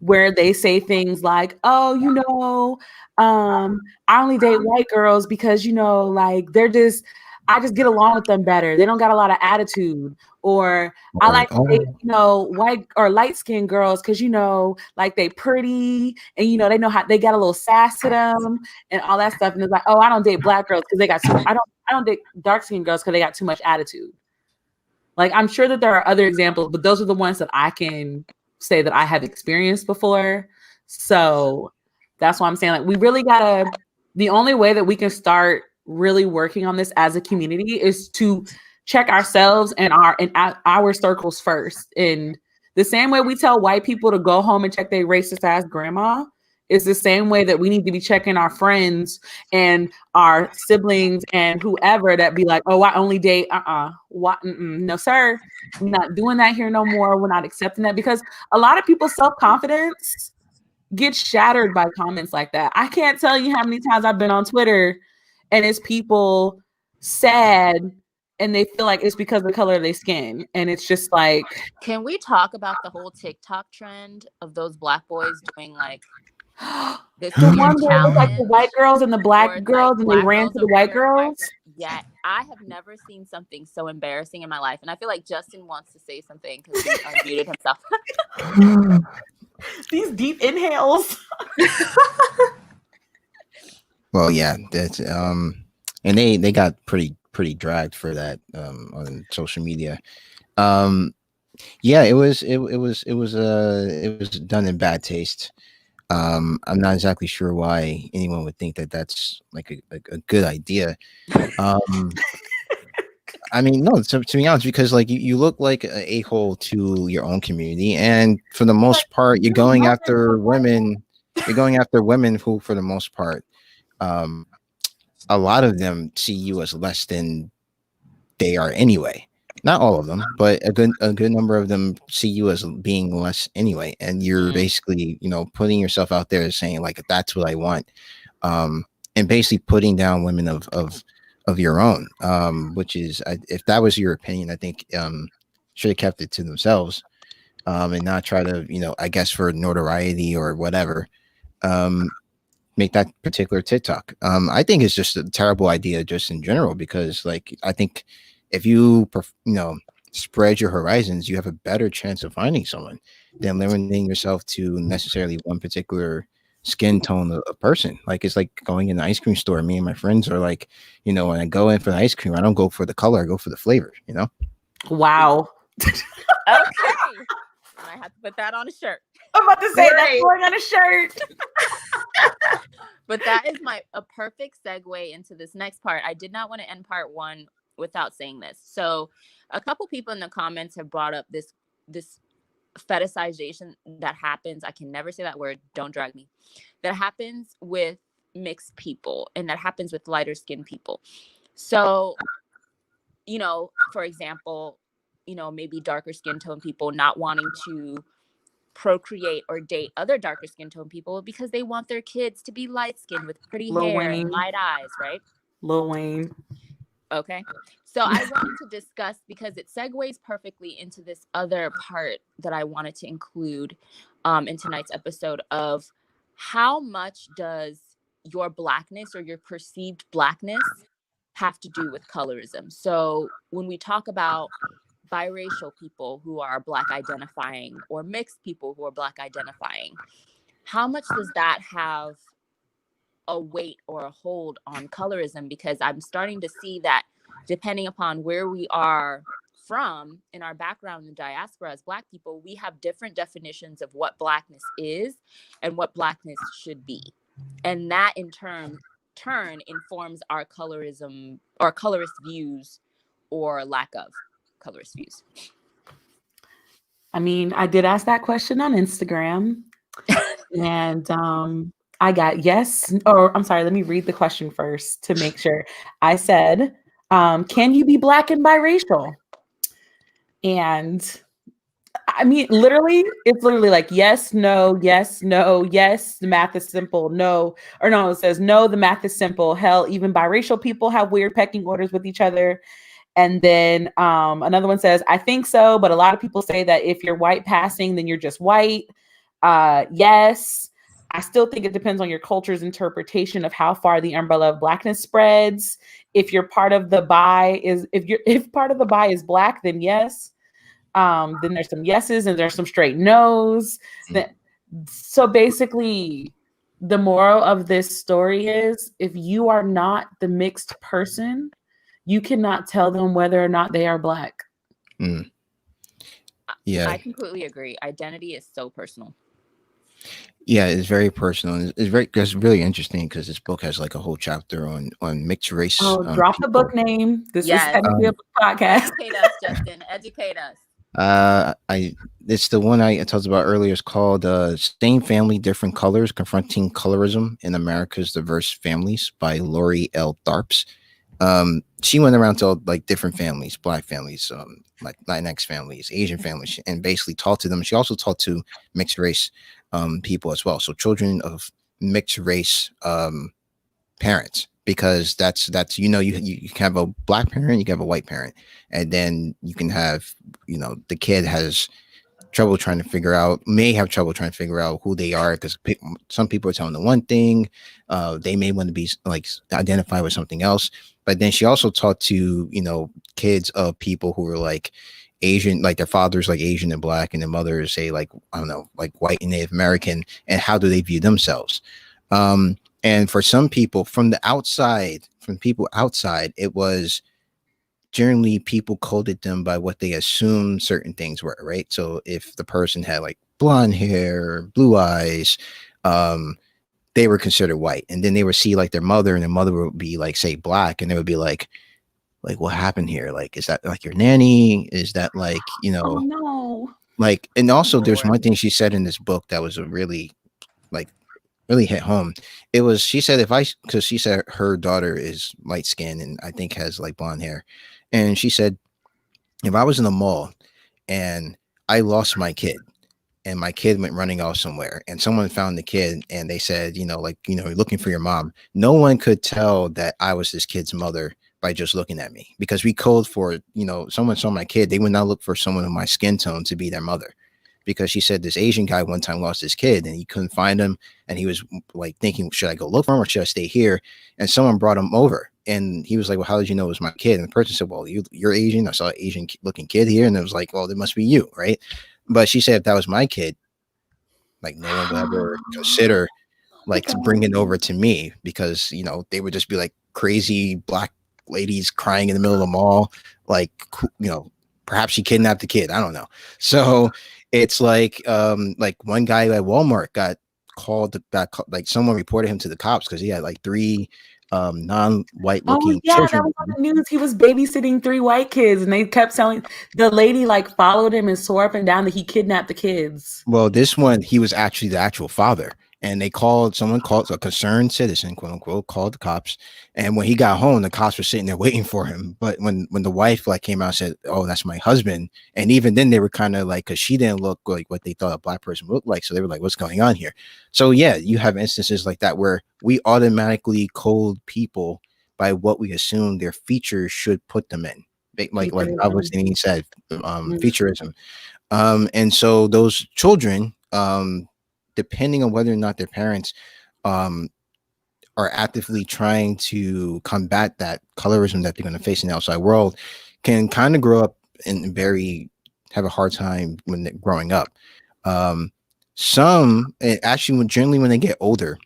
where they say things like, oh, you know, I only date white girls because, you know, like I just get along with them better. They don't got a lot of attitude. Or I like to date, you know, white or light skinned girls because, you know, like they pretty and, you know, they know how they got a little sass to them and all that stuff. And it's like, oh, I don't date Black girls because they got I don't date dark skinned girls because they got too much attitude. Like, I'm sure that there are other examples, but those are the ones that I can say that I have experienced before. So that's why I'm saying, like, we really gotta, the only way that we can start really working on this as a community is to check ourselves and our circles first. And the same way we tell white people to go home and check their racist ass grandma is the same way that we need to be checking our friends and our siblings and whoever that be like, oh, I only date, no, sir. We're not doing that here no more. We're not accepting that, because a lot of people's self-confidence gets shattered by comments like that. I can't tell you how many times I've been on Twitter and it's people sad and they feel like it's because of the color of their skin, and it's just like. Can we talk about the whole TikTok trend of those black boys doing like this The weird one where it was like the challenge? white girls and the Or black it's girls, like and they black ran girls to the over white here and white girls. girls. Yeah, I have never seen something so embarrassing in my life, and I feel like Justin wants to say something because he unmuted himself. These deep inhales. Well, yeah, that's and they got pretty dragged for that on social media. Yeah, it was done in bad taste. I'm not exactly sure why anyone would think that that's like a good idea. I mean, no, to be honest, because like you look like a a-hole to your own community, and for the most part, you're going after women. You're going after women who, for the most part, um, a lot of them see you as less than they are anyway. Not all of them, but a good number of them see you as being less anyway. And you're basically, putting yourself out there as saying like that's what I want. And basically putting down women of your own. Which is if that was your opinion, I think should have kept it to themselves. And not try to, I guess for notoriety or whatever. Make that particular TikTok. I think it's just a terrible idea just in general because like I think if you spread your horizons, you have a better chance of finding someone than limiting yourself to necessarily one particular skin tone of person. Like it's like going in the ice cream store. Me and my friends are like, when I go in for the ice cream, I don't go for the color, I go for the flavor, Wow. Okay. I have to put that on a shirt. I'm about to say that's going on a shirt. But that is a perfect segue into this next part. I did not want to end part one without saying this. So a couple people in the comments have brought up this fetishization that happens. I can never say that word. Don't drag me. That happens with mixed people and that happens with lighter skinned people. So, for example, maybe darker skin tone people not wanting to procreate or date other darker skin tone people because they want their kids to be light skinned with pretty hair and light eyes, right? Lil Wayne. Okay. So I wanted to discuss because it segues perfectly into this other part that I wanted to include in tonight's episode of how much does your blackness or your perceived blackness have to do with colorism. So when we talk about biracial people who are Black identifying or mixed people who are Black identifying, how much does that have a weight or a hold on colorism? Because I'm starting to see that depending upon where we are from in our background in the diaspora as Black people, we have different definitions of what Blackness is and what Blackness should be. And that in turn informs our colorism or colorist views or lack of colorist views. I mean, I did ask that question on Instagram and I got yes, or I'm sorry, let me read the question first to make sure. I said, can you be Black and biracial? And I mean, it's literally like yes, no, yes, no, yes, the math is simple, no, or no, it says no, the math is simple. Hell, even biracial people have weird pecking orders with each other. And then another one says, I think so, but a lot of people say that if you're white passing, then you're just white. Yes. I still think it depends on your culture's interpretation of how far the umbrella of Blackness spreads. If you're part of the bi is if part of the bi is Black, then yes. Then there's some yeses and there's some straight no's. So basically, the moral of this story is if you are not the mixed person, you cannot tell them whether or not they are Black. Yeah, I completely agree. Identity is so personal. Yeah, it's very personal. It's really interesting because this book has like a whole chapter on mixed race. Oh, drop the book name. This is technically a book podcast. Educate us, Justin. Educate us. It's the one I talked about earlier. It's called "Same Family, Different Colors: Confronting Colorism in America's Diverse Families" by Lori L. Tharps. She went around to like different families, Black families, like Latinx families, Asian families, and basically taught to them. She also taught to mixed race people as well. So children of mixed race parents, because that's you can have a black parent, you can have a white parent, and then you can have the kid has may have trouble trying to figure out who they are because some people are telling them one thing, they may want to be like identify with something else. But then she also talked to kids of people who were like Asian, like their fathers like Asian and black, and their mothers say like I don't know, like white and Native American, and how do they view themselves? And for some people from the outside, from people outside, it was generally people coded them by what they assumed certain things were, right? So if the person had like blonde hair, blue eyes, they were considered white. And then they would see like their mother, and their mother would be like, say, black, and they would be like what happened here? Like, is that like your nanny? Is that like, Oh no. like, and also there's one thing she said in this book that was a really like really hit home. It was, she said, because she said her daughter is light skinned and I think has like blonde hair. And she said, if I was in the mall and I lost my kid and my kid went running off somewhere and someone found the kid and they said, you're looking for your mom, no one could tell that I was this kid's mother by just looking at me, because we code for, someone saw my kid, they would not look for someone of my skin tone to be their mother. Because she said this Asian guy one time lost his kid and he couldn't find him. And he was like thinking, should I go look for him or should I stay here? And someone brought him over and he was like, well, how did you know it was my kid? And the person said, well, you're Asian. I saw an Asian looking kid here. And it was like, well, it must be you. Right. But she said, if that was my kid, like no one would ever consider like to bring it over to me, because, they would just be like crazy black ladies crying in the middle of the mall. Like, perhaps she kidnapped the kid. I don't know. So it's like one guy at Walmart got called back, like someone reported him to the cops because he had like 3 non-white looking children. That was on the news. He was babysitting 3 white kids and they kept telling the lady like followed him and swore up and down that he kidnapped the kids. Well, this one, he was actually the actual father. And someone called a concerned citizen, quote unquote, called the cops. And when he got home, the cops were sitting there waiting for him. But when the wife like came out and said, oh, that's my husband. And even then they were kind of like, because she didn't look like what they thought a black person looked like. So they were like, what's going on here? So yeah, you have instances like that where we automatically code people by what we assume their features should put them in. Like I was saying, said, featureism. And so those children, depending on whether or not their parents are actively trying to combat that colorism that they're going to face in the outside world, can kind of grow up and have a hard time when they're growing up. Some actually, generally when they get older,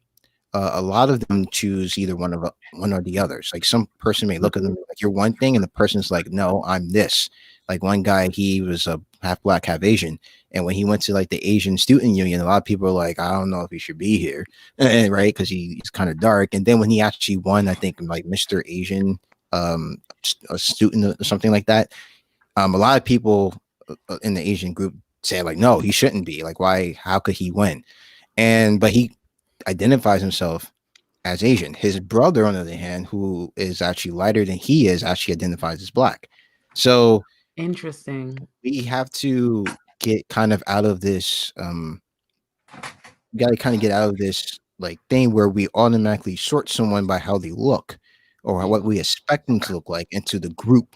a lot of them choose either one or the others. Like some person may look at them like you're one thing, and the person's like, no, I'm this. Like one guy, he was a half black, half Asian, and when he went to like the Asian Student Union, a lot of people are like, I don't know if he should be here, right? Because he's kind of dark. And then when he actually won, I think like Mr. Asian, a student or something like that, a lot of people in the Asian group say like, no, he shouldn't be. Like, why? How could he win? But he identifies himself as Asian. His brother, on the other hand, who is actually lighter than he is, actually identifies as black. So interesting. We have to get kind of out of this. We got to kind of get out of this like thing where we automatically sort someone by how they look or what we expect them to look like into the group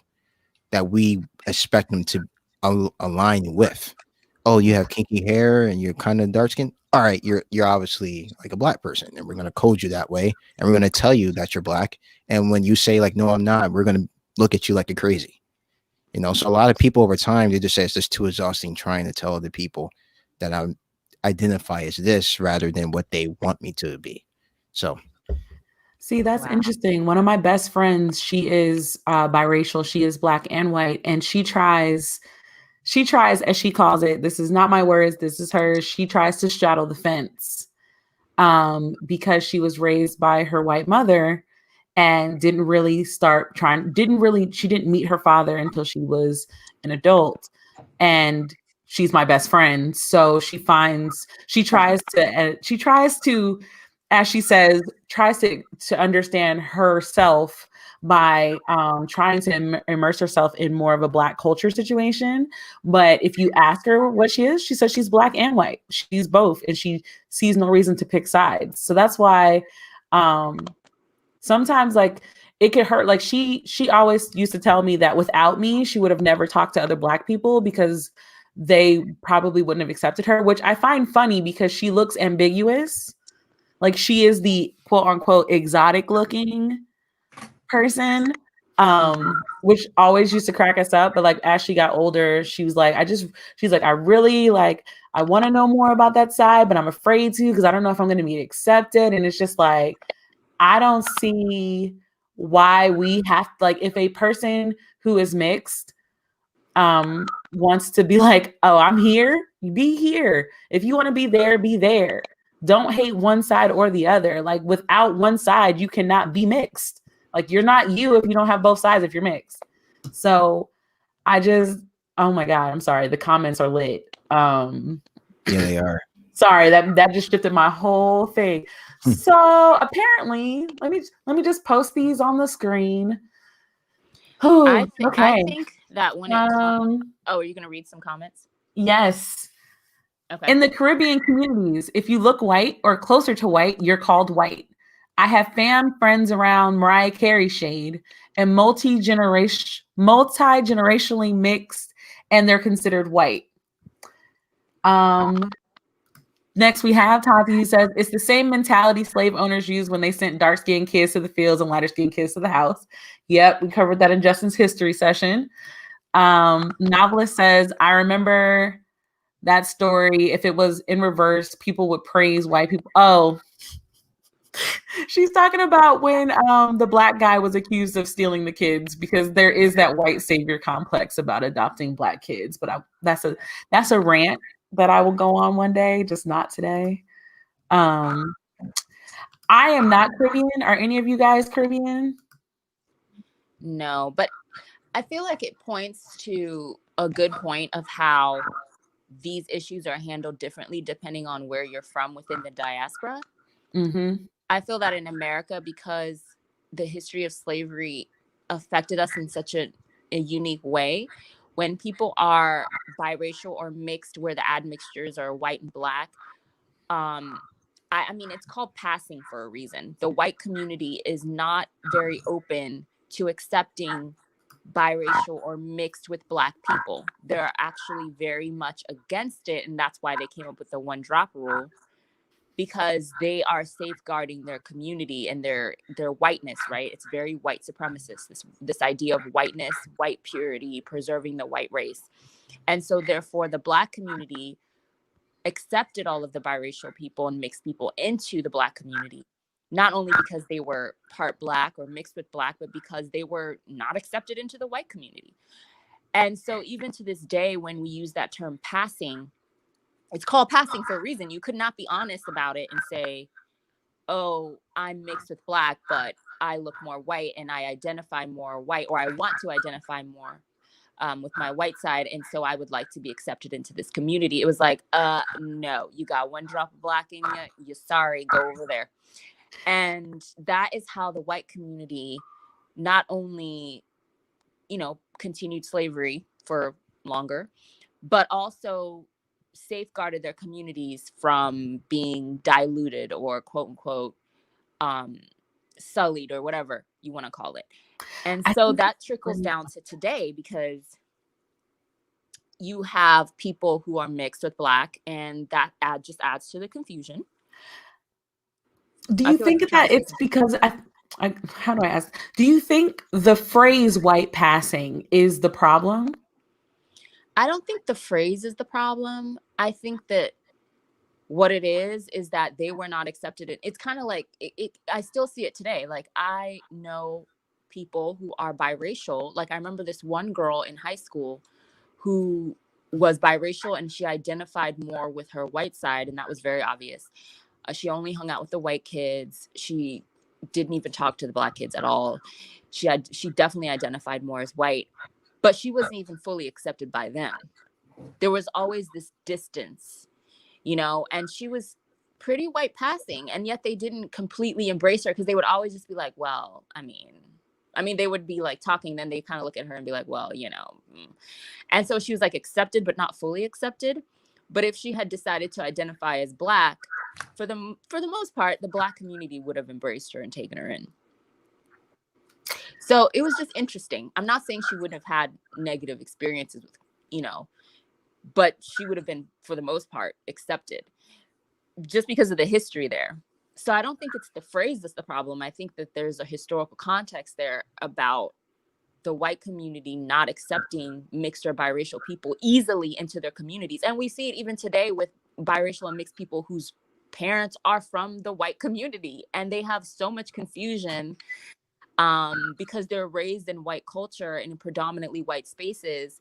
that we expect them to align with. Oh, you have kinky hair and you're kind of dark skinned. All right, you're obviously like a black person, and we're gonna code you that way, and we're gonna tell you that you're black. And when you say like, no, I'm not, we're gonna look at you like you're crazy. So a lot of people over time, they just say it's just too exhausting trying to tell other people that I identify as this rather than what they want me to be. So. See, that's interesting. One of my best friends, she is biracial. She is black and white. And she tries, as she calls it, this is not my words, this is hers. She tries to straddle the fence because she was raised by her white mother and she didn't meet her father until she was an adult. And she's my best friend. So she tries to, as she says, tries to understand herself by trying to immerse herself in more of a black culture situation. But if you ask her what she is, she says she's black and white. She's both, and she sees no reason to pick sides. So that's why sometimes like it could hurt. Like she always used to tell me that without me, she would have never talked to other Black people because they probably wouldn't have accepted her, which I find funny because she looks ambiguous. Like she is the quote unquote exotic looking person, which always used to crack us up. But like as she got older, she was like, she's like, I really like, I want to know more about that side, but I'm afraid to because I don't know if I'm going to be accepted. And it's just like, I don't see why we have like if a person who is mixed wants to be like, oh, I'm here, be here. If you want to be there, be there. Don't hate one side or the other. Like without one side, you cannot be mixed. Like you're not you if you don't have both sides if you're mixed. So I just, oh my God, I'm sorry. The comments are lit. Yeah, they are. Sorry, that just shifted my whole thing. So apparently, let me just post these on the screen. I Okay. think that when it comes, are you gonna read some comments? Yes. Okay. In the Caribbean communities, if you look white or closer to white, you're called white. I have friends around Mariah Carey shade and multi-generationally mixed, and they're considered white. Next, we have Tati, who says, it's the same mentality slave owners used when they sent dark-skinned kids to the fields and lighter-skinned kids to the house. Yep, we covered that in Justin's history session. Novelist says, I remember that story. If it was in reverse, people would praise white people. Oh, she's talking about when the Black guy was accused of stealing the kids because there is that white savior complex about adopting Black kids. But that's a rant that I will go on one day, just not today. I am not Caribbean. Are any of you guys Caribbean? No, but I feel like it points to a good point of how these issues are handled differently depending on where you're from within the diaspora. Mm-hmm. I feel that in America, because the history of slavery affected us in such a unique way, when people are biracial or mixed, where the admixtures are white and Black, I mean, it's called passing for a reason. The white community is not very open to accepting biracial or mixed with Black people. They're actually very much against it, and that's why they came up with the one drop rule, because they are safeguarding their community and their whiteness, right? It's very white supremacist, this idea of whiteness, white purity, preserving the white race. And so therefore the Black community accepted all of the biracial people and mixed people into the Black community, not only because they were part Black or mixed with Black, but because they were not accepted into the white community. And so even to this day, when we use that term passing, it's called passing for a reason. You could not be honest about it and say, oh, I'm mixed with Black, but I look more white and I identify more white, or I want to identify more with my white side, and so I would like to be accepted into this community. It was like, no, you got one drop of Black in you, you're sorry, go over there. And that is how the white community not only, continued slavery for longer, but also safeguarded their communities from being diluted or quote unquote sullied, or whatever you want to call it. And so that trickles down to today, because you have people who are mixed with Black, and that just adds to the confusion. Do you think that it's because how do I ask? Do you think the phrase white passing is the problem? I don't think the phrase is the problem. I think that what it is that they were not accepted. It's kind of like I still see it today. Like, I know people who are biracial. Like, I remember this one girl in high school who was biracial, and she identified more with her white side, and that was very obvious. She only hung out with the white kids. She didn't even talk to the Black kids at all. She definitely identified more as white, but she wasn't even fully accepted by them. There was always this distance, and she was pretty white passing, and yet they didn't completely embrace her, because they would always just be like, well, I mean, they would be like talking, then they kind of look at her and be like, well, And so she was like accepted, but not fully accepted. But if she had decided to identify as Black, for the most part, the Black community would have embraced her and taken her in. So it was just interesting. I'm not saying she wouldn't have had negative experiences with, but she would have been, for the most part, accepted just because of the history there. So I don't think it's the phrase that's the problem. I think that there's a historical context there about the white community not accepting mixed or biracial people easily into their communities. And we see it even today with biracial and mixed people whose parents are from the white community, and they have so much confusion because they're raised in white culture in predominantly white spaces.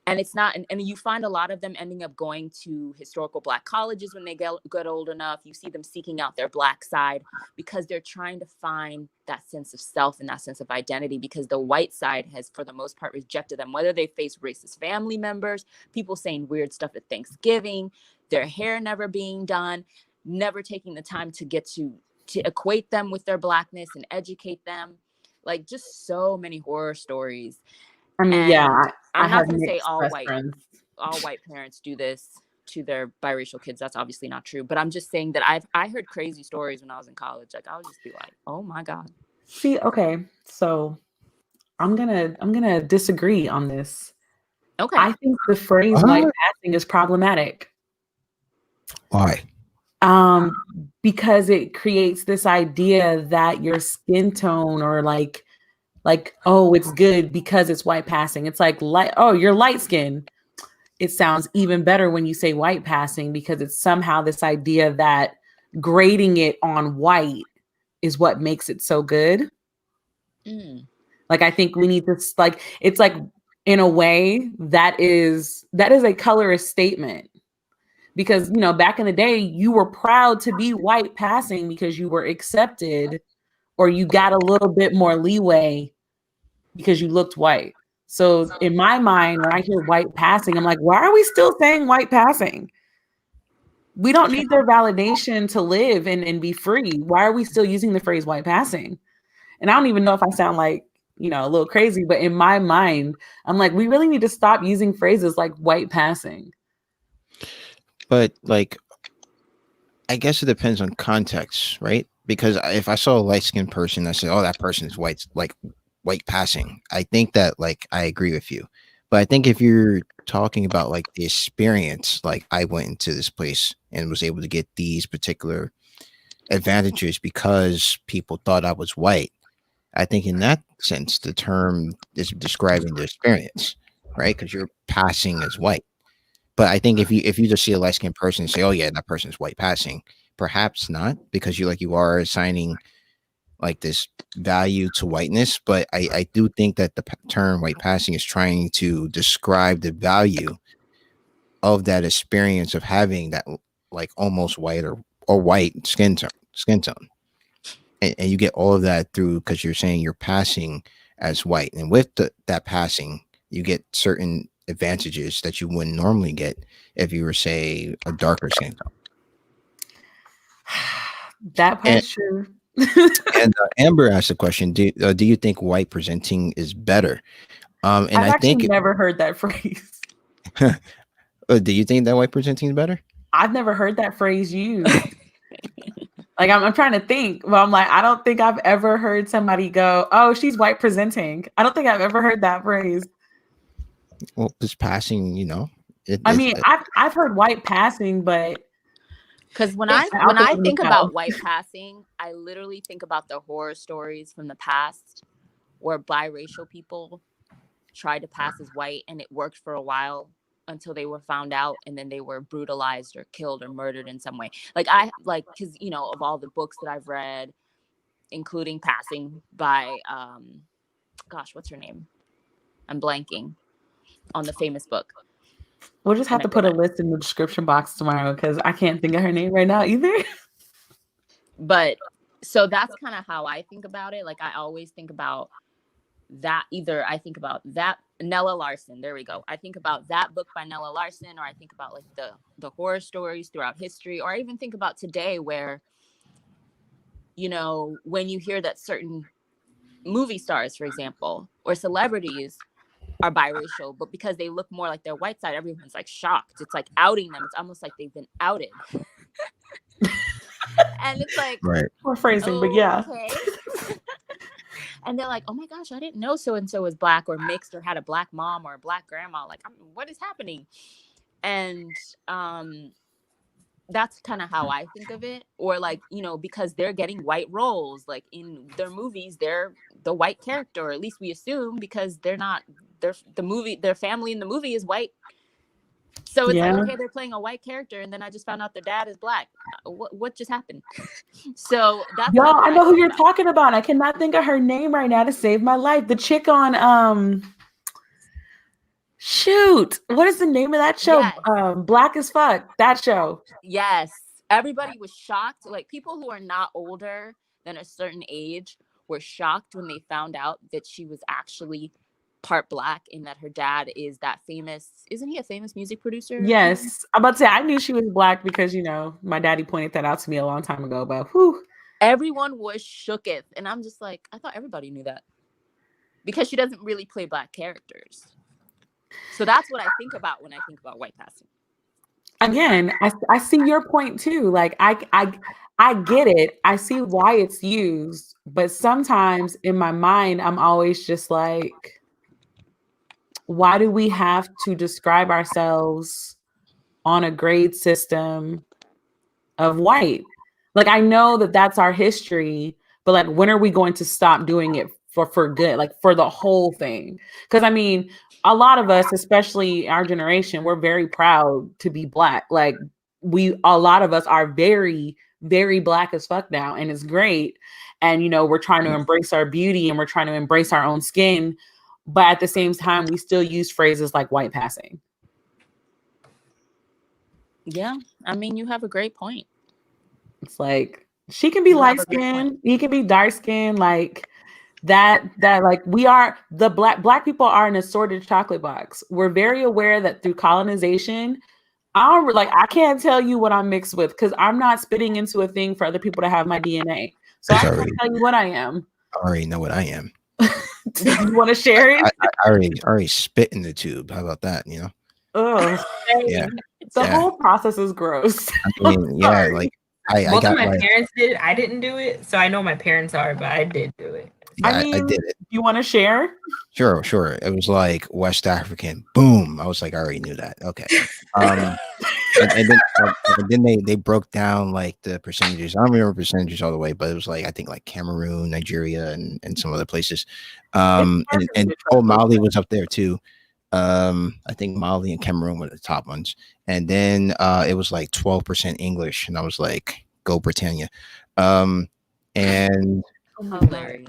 And it's not, and you find a lot of them ending up going to historical Black colleges when they get old enough. You see them seeking out their Black side because they're trying to find that sense of self and that sense of identity, because the white side has, for the most part, rejected them, whether they face racist family members, people saying weird stuff at Thanksgiving, their hair never being done, never taking the time to get to equate them with their Blackness and educate them. Like, just so many horror stories. I mean, And yeah, I'm I not have going to say mixed all best white friends. parents do this to their biracial kids. That's obviously not true. But I'm just saying that I heard crazy stories when I was in college. Like, I would just be like, oh my God. See, okay, so I'm gonna disagree on this. Okay. I think the phrase white passing is problematic. Why? Because it creates this idea that your skin tone, or like, oh, it's good because it's white passing. It's like, oh, you're light skinned. It sounds even better when you say white passing, because it's somehow this idea that grading it on white is what makes it so good. Like, I think we need this, like, it's like, in a way, that is a colorist statement. Because, back in the day, you were proud to be white passing because you were accepted, or you got a little bit more leeway because you looked white. So in my mind, when I hear white passing, I'm like, why are we still saying white passing? We don't need their validation to live and be free. Why are we still using the phrase white passing? And I don't even know if I sound like, a little crazy, but in my mind, I'm like, we really need to stop using phrases like white passing. But like, I guess it depends on context, right? Because if I saw a light-skinned person, I said, "Oh, that person is white," like white passing. I think that, like, I agree with you. But I think if you're talking about like the experience, like I went into this place and was able to get these particular advantages because people thought I was white. I think in that sense, the term is describing the experience, right? Because you're passing as white. But I think if you just see a light skinned person and say, "Oh yeah, that person's white passing," perhaps not, because you are assigning like this value to whiteness. But I do think that the term white passing is trying to describe the value of that experience of having that like almost white or white skin tone. And you get all of that through, because you're saying you're passing as white, and with that passing, you get certain advantages that you wouldn't normally get if you were, say, a darker skin tone. That part's true. And Amber asked a question: Do you think white presenting is better? And I've actually never heard that phrase. Do you think that white presenting is better? I've never heard that phrase used. Like, I'm trying to think. Well, I'm like, I don't think I've ever heard somebody go, "Oh, she's white presenting." I don't think I've ever heard that phrase. Well, just passing, I've heard white passing, but because when I think about white passing, I literally think about the horror stories from the past where biracial people tried to pass as white, and it worked for a while until they were found out, and then they were brutalized or killed or murdered in some way. Because of all the books that I've read, including Passing by gosh, what's her name? I'm blanking on the famous book. We'll just have to put a list in the description box tomorrow, because I can't think of her name right now either. But so that's kind of how I think about it. Like, I always think about that. Either I think about that Nella Larson. There we go. I think about that book by Nella Larson, or I think about like the horror stories throughout history, or I even think about today where, when you hear that certain movie stars, for example, or celebrities are biracial, but because they look more like their white side, everyone's like shocked. It's like outing them. It's almost like they've been outed. And it's like, right. We're phrasing, but yeah. Okay. And they're like, oh my gosh, I didn't know so and so was black or mixed or had a black mom or a black grandma. Like, what is happening? And that's kind of how I think of it. Or like, you know, because they're getting white roles, like in their movies, they're the white character, or at least we assume, because they're not, their family in the movie is white. So it's like, okay, they're playing a white character, and then I just found out their dad is black. What just happened? So that's y'all. I know who you're talking about. I cannot think of her name right now to save my life. The chick on shoot, what is the name of that show? Yes. Black as Fuck. That show. Yes, everybody was shocked. Like people who are not older than a certain age were shocked when they found out that she was actually part black, and that her dad is that famous, isn't he a famous music producer? Yes, I'm about to say I knew she was black because, you know, my daddy pointed that out to me a long time ago, but whew. Everyone was shooketh, and I'm just like, I thought everybody knew that, because she doesn't really play black characters. So that's what I think about when I think about white passing. Again, I see your point too. Like I get it. I see why it's used, but sometimes in my mind I'm always just like, why do we have to describe ourselves on a grade system of white? Like, I know that that's our history, but like, when are we going to stop doing it for good? Like for the whole thing? Because I mean, a lot of us, especially our generation, we're very proud to be black. Like a lot of us are very, very black as fuck now. And it's great. And, you know, we're trying to embrace our beauty and we're trying to embrace our own skin. But at the same time, we still use phrases like white passing. Yeah. I mean, you have a great point. It's like, she can be light skinned, he can be dark skinned, like that like we are the black people are an assorted chocolate box. We're very aware that through colonization, I can't tell you what I'm mixed with because I'm not spitting into a thing for other people to have my DNA. So I can't tell you what I am. I already know what I am. Do you want to share it? I already spit in the tube. How about that? You know? Oh, yeah. The whole process is gross. I mean, yeah, like both of my parents did it. I didn't do it, so I know my parents are, but I did do it. Yeah, I did it. You want to share? Sure. It was like West African. Boom. I was like, I already knew that. Okay. And then they broke down like the percentages. I don't remember percentages all the way, but it was like I think like Cameroon, Nigeria, and some other places. And Mali was up there too. I think Mali and Cameroon were the top ones. And then it was like 12% English, and I was like, go Britannia. And hilarious.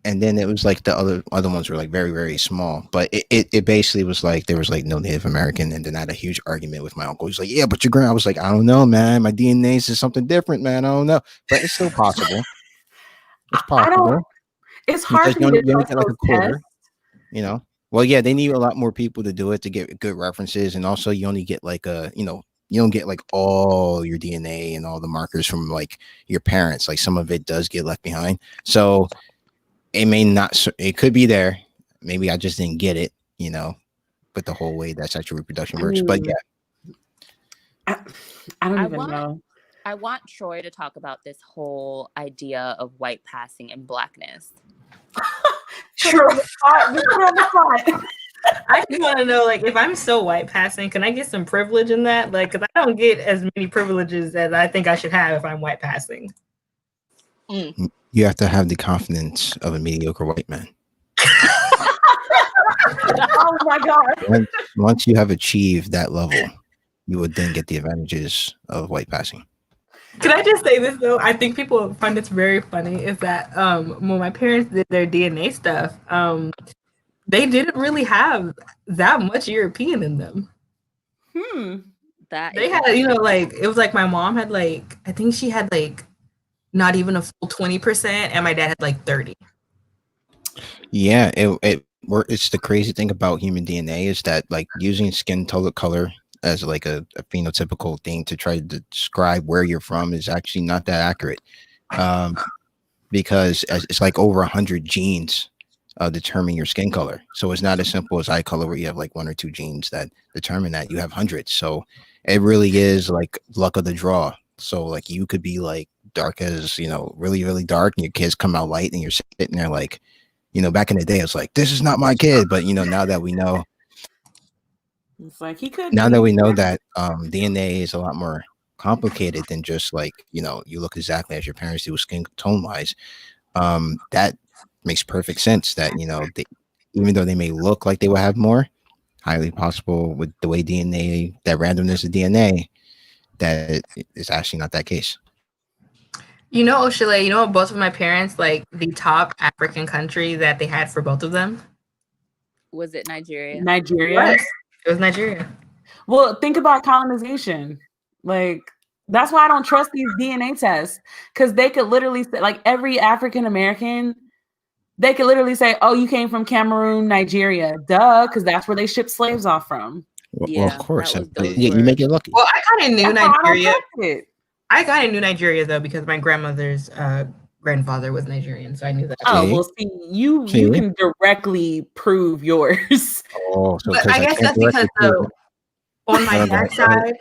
And then it was like the other ones were like very, very small. But it basically was like there was like no Native American. And then I had a huge argument with my uncle. He's like, yeah, but your grand. I was like, I don't know, man. My DNA is something different, man. I don't know. But it's still possible. It's possible. It's hard to get like a quarter, you know. Well, yeah, they need a lot more people to do it to get good references. And also you only get like you don't get like all your DNA and all the markers from like your parents. Like some of it does get left behind. So it may not, it could be there. Maybe I just didn't get it, you know, but the whole way that sexual reproduction works. But yeah. I don't even know. I want Troy to talk about this whole idea of white passing and blackness. Sure. I just want to know, like, if I'm so white passing, can I get some privilege in that? Like, because I don't get as many privileges as I think I should have if I'm white passing. You have to have the confidence of a mediocre white man. Oh my God. Once you have achieved that level, you would then get the advantages of white passing. Can I just say this though? I think people find this very funny is that when my parents did their DNA stuff, they didn't really have that much European in them. They had, you know, like it was like my mom had like, I think she had like not even a full 20%, and my dad had like 30. Yeah, it's the crazy thing about human DNA is that like using skin color as like a phenotypical thing to try to describe where you're from is actually not that accurate, because it's like over 100 genes determine your skin color. So it's not as simple as eye color where you have like 1 or 2 genes that determine that. You have hundreds. So it really is like luck of the draw. So like you could be like dark as, really, really dark, and your kids come out light, and you're sitting there like, back in the day, it's like, this is not my kid. But, now that we know, it's like he could now be. that we know that DNA is a lot more complicated than just like, you look exactly as your parents do skin tone wise. That makes perfect sense that, even though they may look like they will have more, highly possible with the way DNA, that randomness of DNA, that it's actually not that case. Oshile, both of my parents, like the top African country that they had for both of them? Was it Nigeria? Nigeria? Yes, it was Nigeria. Well, think about colonization. Like, that's why I don't trust these DNA tests, because they could literally say, like, every African American, they could literally say, oh, you came from Cameroon, Nigeria. Duh, because that's where they ship slaves off from. Well, of course. Those you make it lucky. Well, I kind of knew Nigeria. I kind of knew Nigeria, though, because my grandmother's grandfather was Nigerian, so I knew that. Oh, well, see, you can directly prove yours. Oh, so but I guess that's because, on my dad's side,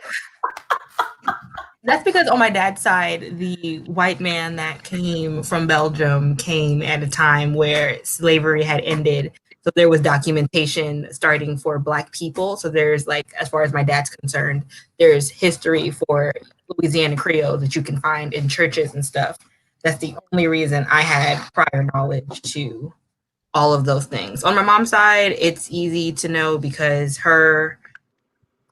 that's because on my dad's side, the white man that came from Belgium came at a time where slavery had ended. So there was documentation starting for Black people. So there's, like, as far as my dad's concerned, there's history for Louisiana Creole that you can find in churches and stuff. That's the only reason I had prior knowledge to all of those things. On my mom's side, it's easy to know because her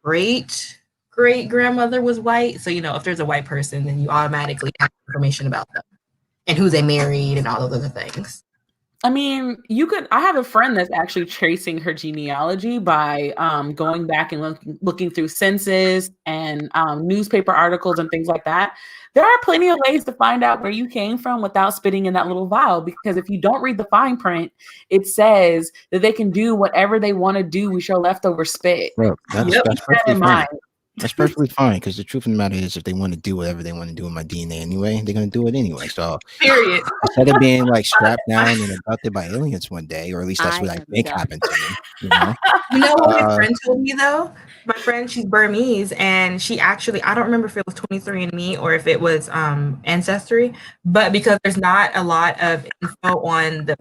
great-great-grandmother was white. So, if there's a white person, then you automatically have information about them and who they married and all of other things. I mean, I have a friend that's actually tracing her genealogy by going back and looking through census and newspaper articles and things like that. There are plenty of ways to find out where you came from without spitting in that little vial, because if you don't read the fine print, it says that they can do whatever they want to do with your leftover spit. Bro, that's perfectly fine. That's perfectly fine, because the truth of the matter is, if they want to do whatever they want to do with my DNA anyway, they're going to do it anyway. So, period. Instead of being like strapped down and abducted by aliens one day, or at least that's what I think happened to me. You know what my friend told me, though? My friend, she's Burmese, and she actually, I don't remember if it was 23andMe or if it was Ancestry, but because there's not a lot of info on the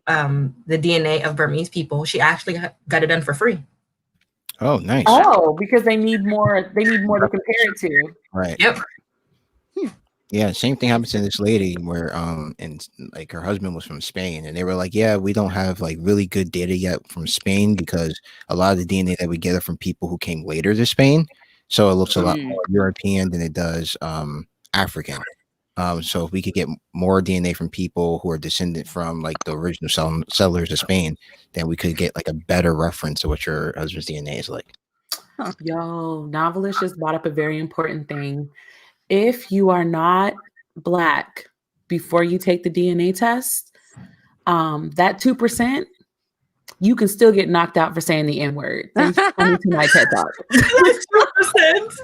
DNA of Burmese people, she actually got it done for free. Oh, nice. Oh, because they need more to compare it to. Right. Yep. Yeah, same thing happens to this lady where and like her husband was from Spain, and they were like, yeah, we don't have like really good data yet from Spain, because a lot of the DNA that we get are from people who came later to Spain. So it looks a lot more European than it does African. So if we could get more DNA from people who are descendant from like the original settlers of Spain, then we could get like a better reference to what your husband's DNA is like. Yo, Novelist just brought up a very important thing. If you are not Black before you take the DNA test, that 2%, you can still get knocked out for saying the N-word. Thanks for coming to my TED Talk. 2%.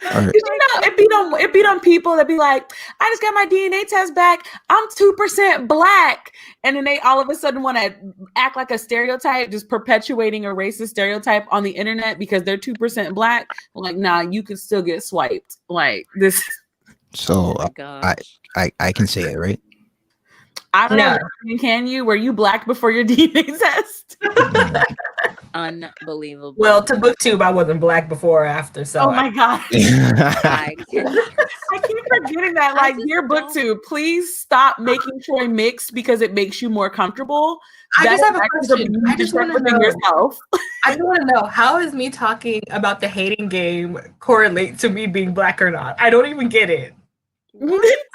It beat on people that be like, I just got my DNA test back, I'm 2% Black, and then they all of a sudden want to act like a stereotype, just perpetuating a racist stereotype on the internet because they're 2% Black. Like, nah, you can still get swiped like this. So I can say it, right? I don't know. Can you? Were you Black before your DNA test? Unbelievable. Well, to BookTube, I wasn't Black before or after. So oh my god, I keep forgetting that. Like, dear BookTube, please stop making Troy mixed because it makes you more comfortable. I just have a question. I just want to know yourself. I just want to know, how is me talking about the hating game correlate to me being Black or not? I don't even get it.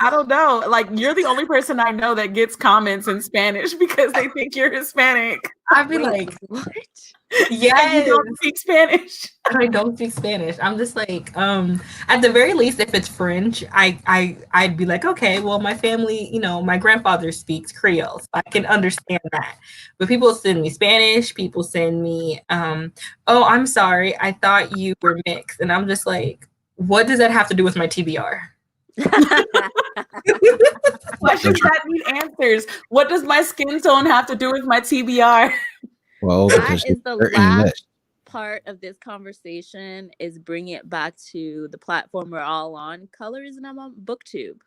I don't know. Like, you're the only person I know that gets comments in Spanish because they think you're Hispanic. I'd be like, what? Yes. You don't speak Spanish. I don't speak Spanish. I'm just like, at the very least, if it's French, I'd be like, okay, well, my family, my grandfather speaks Creole, so I can understand that. But people send me Spanish. People send me, oh, I'm sorry, I thought you were mixed, and I'm just like, what does that have to do with my TBR? Questions that need answers. What does my skin tone have to do with my TBR? Well, that is the last part of this conversation, is bring it back to the platform we're all on, Colorism on BookTube.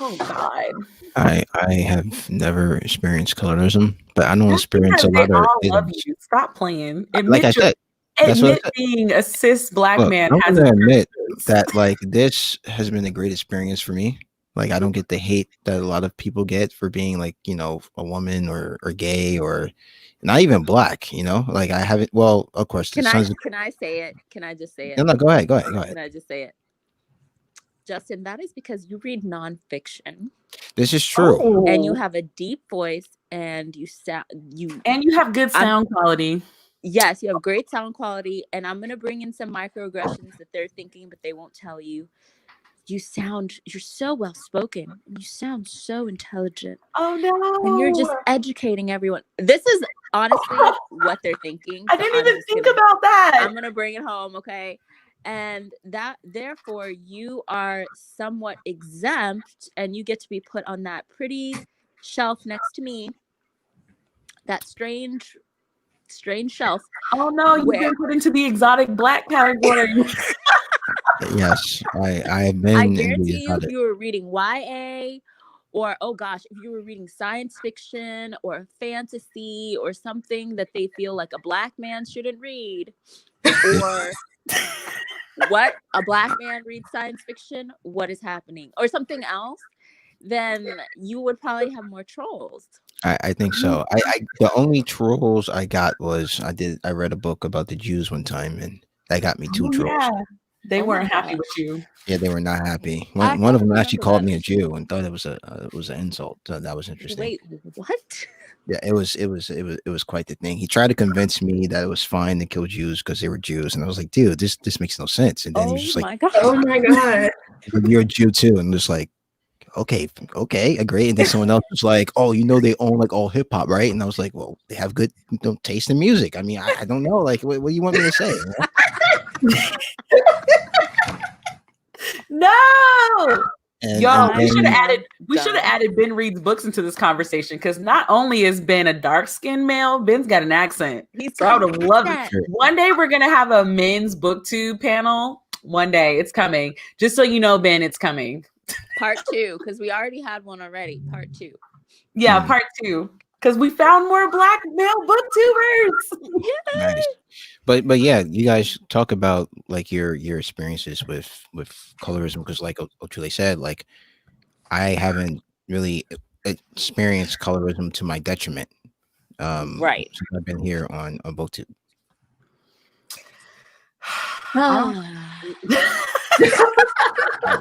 Oh God. I have never experienced colorism, but I don't That's experience because a they lot of all love isms. you. Stop playing. Like I said, that's what I Admit said. being a cis black Look, man I'm has gonna admit experiences. that like this has been a great experience for me. Like I don't get the hate that a lot of people get for being like, a woman or gay or not even black, Like I haven't well, of course the sons of Can I say it? Can I just say no, it? no, go ahead, go ahead, go ahead. Can I just say it? Justin, that is because you read nonfiction This is true. and you have a deep voice and you and you have good sound quality. Yes, you have great sound quality, and I'm gonna bring in some microaggressions that they're thinking, but they won't tell you. You're so well spoken, and you sound so intelligent, Oh and you're just no. educating everyone. This is honestly what they're thinking. I So didn't even think about that. I'm gonna bring it home, okay? And that therefore you are somewhat exempt, and you get to be put on that pretty shelf next to me. That strange shelf. Oh no, you've been put into the exotic black category. Yes, I have been I in guarantee the you, if you were reading YA, or oh gosh, if you were reading science fiction or fantasy or something that they feel like a black man shouldn't read, or what, a black man reads science fiction, what is happening, or something else, then you would probably have more trolls. I think so. I the only trolls I got was I read a book about the Jews one time and that got me two trolls. Yeah. They Oh my weren't happy gosh. with you. Yeah, they were not happy. I One of don't them actually remember called that. me a Jew and thought it was an insult. So that was interesting. Wait, what? Yeah, it was quite the thing. He tried to convince me that it was fine to kill Jews because they were Jews, and I was like, dude, this makes no sense. And then he was just like, my god. Oh my god. you're a Jew too, and I'm just like, okay, agree. And then someone else was like, oh, they own like all hip hop, right? And I was like, well, they have good taste in music. I mean, I don't know, like, what do you want me to say? No. Y'all, we should have then- added Ben reads books into this conversation because not only is Ben a dark-skinned male, Ben's got an accent. So I would have loved it. Sure. One day we're gonna have a men's booktube panel. One day it's coming. Just so you know, Ben, it's coming. Part 2, because we already had one already. Part 2. Yeah, part 2. Because we found more black male booktubers. Nice. But yeah, you guys talk about like your experiences with colorism because like Ochule said, like I haven't really experienced colorism to my detriment. Right. Since I've been here on BookTube.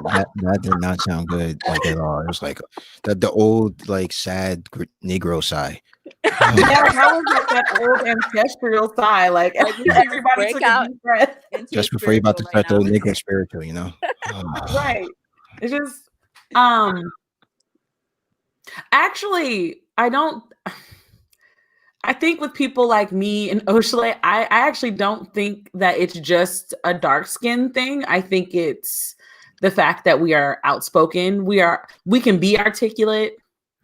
That did not sound good like at all. It was like the old like sad Negro sigh. Yeah, that was like that old ancestral sigh. Like everybody took a deep breath. Just before you're about to start the Negro spiritual, Right. It's just actually I think with people like me and Oshale, I actually don't think that it's just a dark skin thing. I think it's the fact that we are outspoken. We can be articulate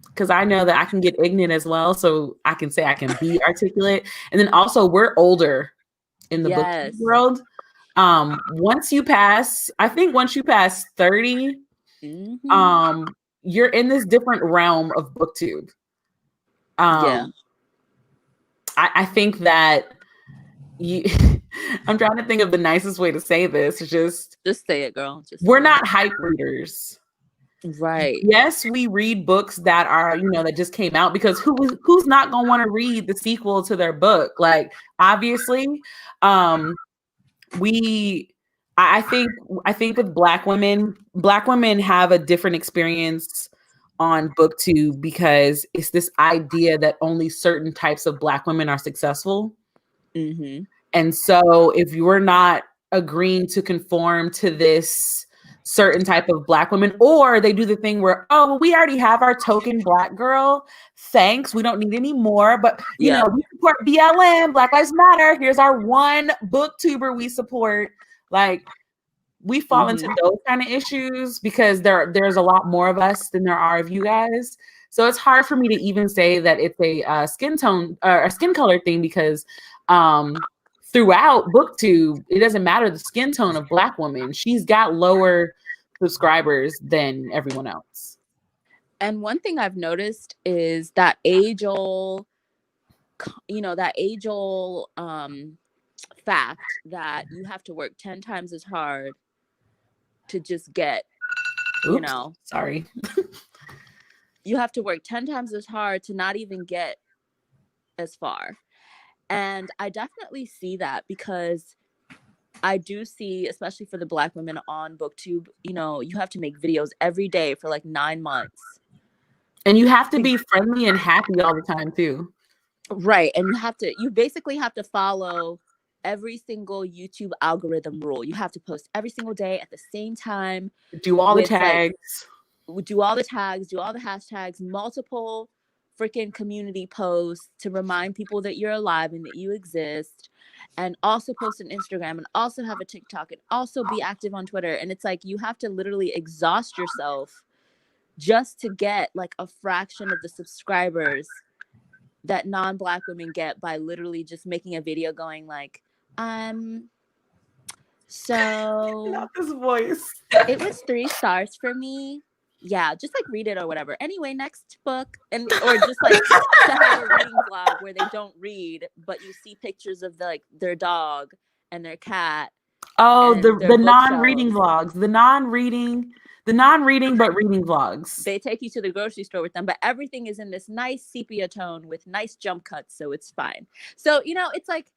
because I know that I can get ignorant as well. So I can say I can be articulate. And then also we're older in the book world. Once you pass 30, you're in this different realm of booktube. I think that I'm trying to think of the nicest way to say this. Just say it, girl. We're not hype readers. Right. Yes, we read books that are, that just came out because who's not going to want to read the sequel to their book? Like, obviously, I think with black women have a different experience on BookTube because it's this idea that only certain types of black women are successful. Mm-hmm. And so if you're not agreeing to conform to this certain type of black women, or they do the thing where, oh, well, we already have our token black girl. Thanks. We don't need any more. But, we support BLM, Black Lives Matter. Here's our one booktuber we support. Like, we fall into those kind of issues because there's a lot more of us than there are of you guys. So it's hard for me to even say that it's a skin tone or a skin color thing because throughout BookTube, it doesn't matter the skin tone of Black woman. She's got lower subscribers than everyone else. And one thing I've noticed is that age-old, fact that you have to work 10 times as hard to just get, Oops, sorry. you have to work 10 times as hard to not even get as far. And I definitely see that, because I do see, especially for the Black women on BookTube, you have to make videos every day for like 9 months. And you have to be friendly and happy all the time too. Right. And you basically have to follow every single YouTube algorithm rule. You have to post every single day at the same time. Do all the tags. Do all the tags, do all the hashtags, multiple freaking community posts to remind people that you're alive and that you exist, and also post on Instagram, and also have a TikTok, and also be active on Twitter. And it's like you have to literally exhaust yourself just to get like a fraction of the subscribers that non-Black women get by literally just making a video going like, so Not this voice. It was 3 stars for me. Yeah, just like read it or whatever. Anyway, next book. Or just like to have a reading vlog where they don't read, but you see pictures of their dog and their cat. Oh, and the their non-reading bookshelves. vlogs, the non-reading but reading vlogs. They take you to the grocery store with them, but everything is in this nice sepia tone with nice jump cuts, so it's fine. So, it's like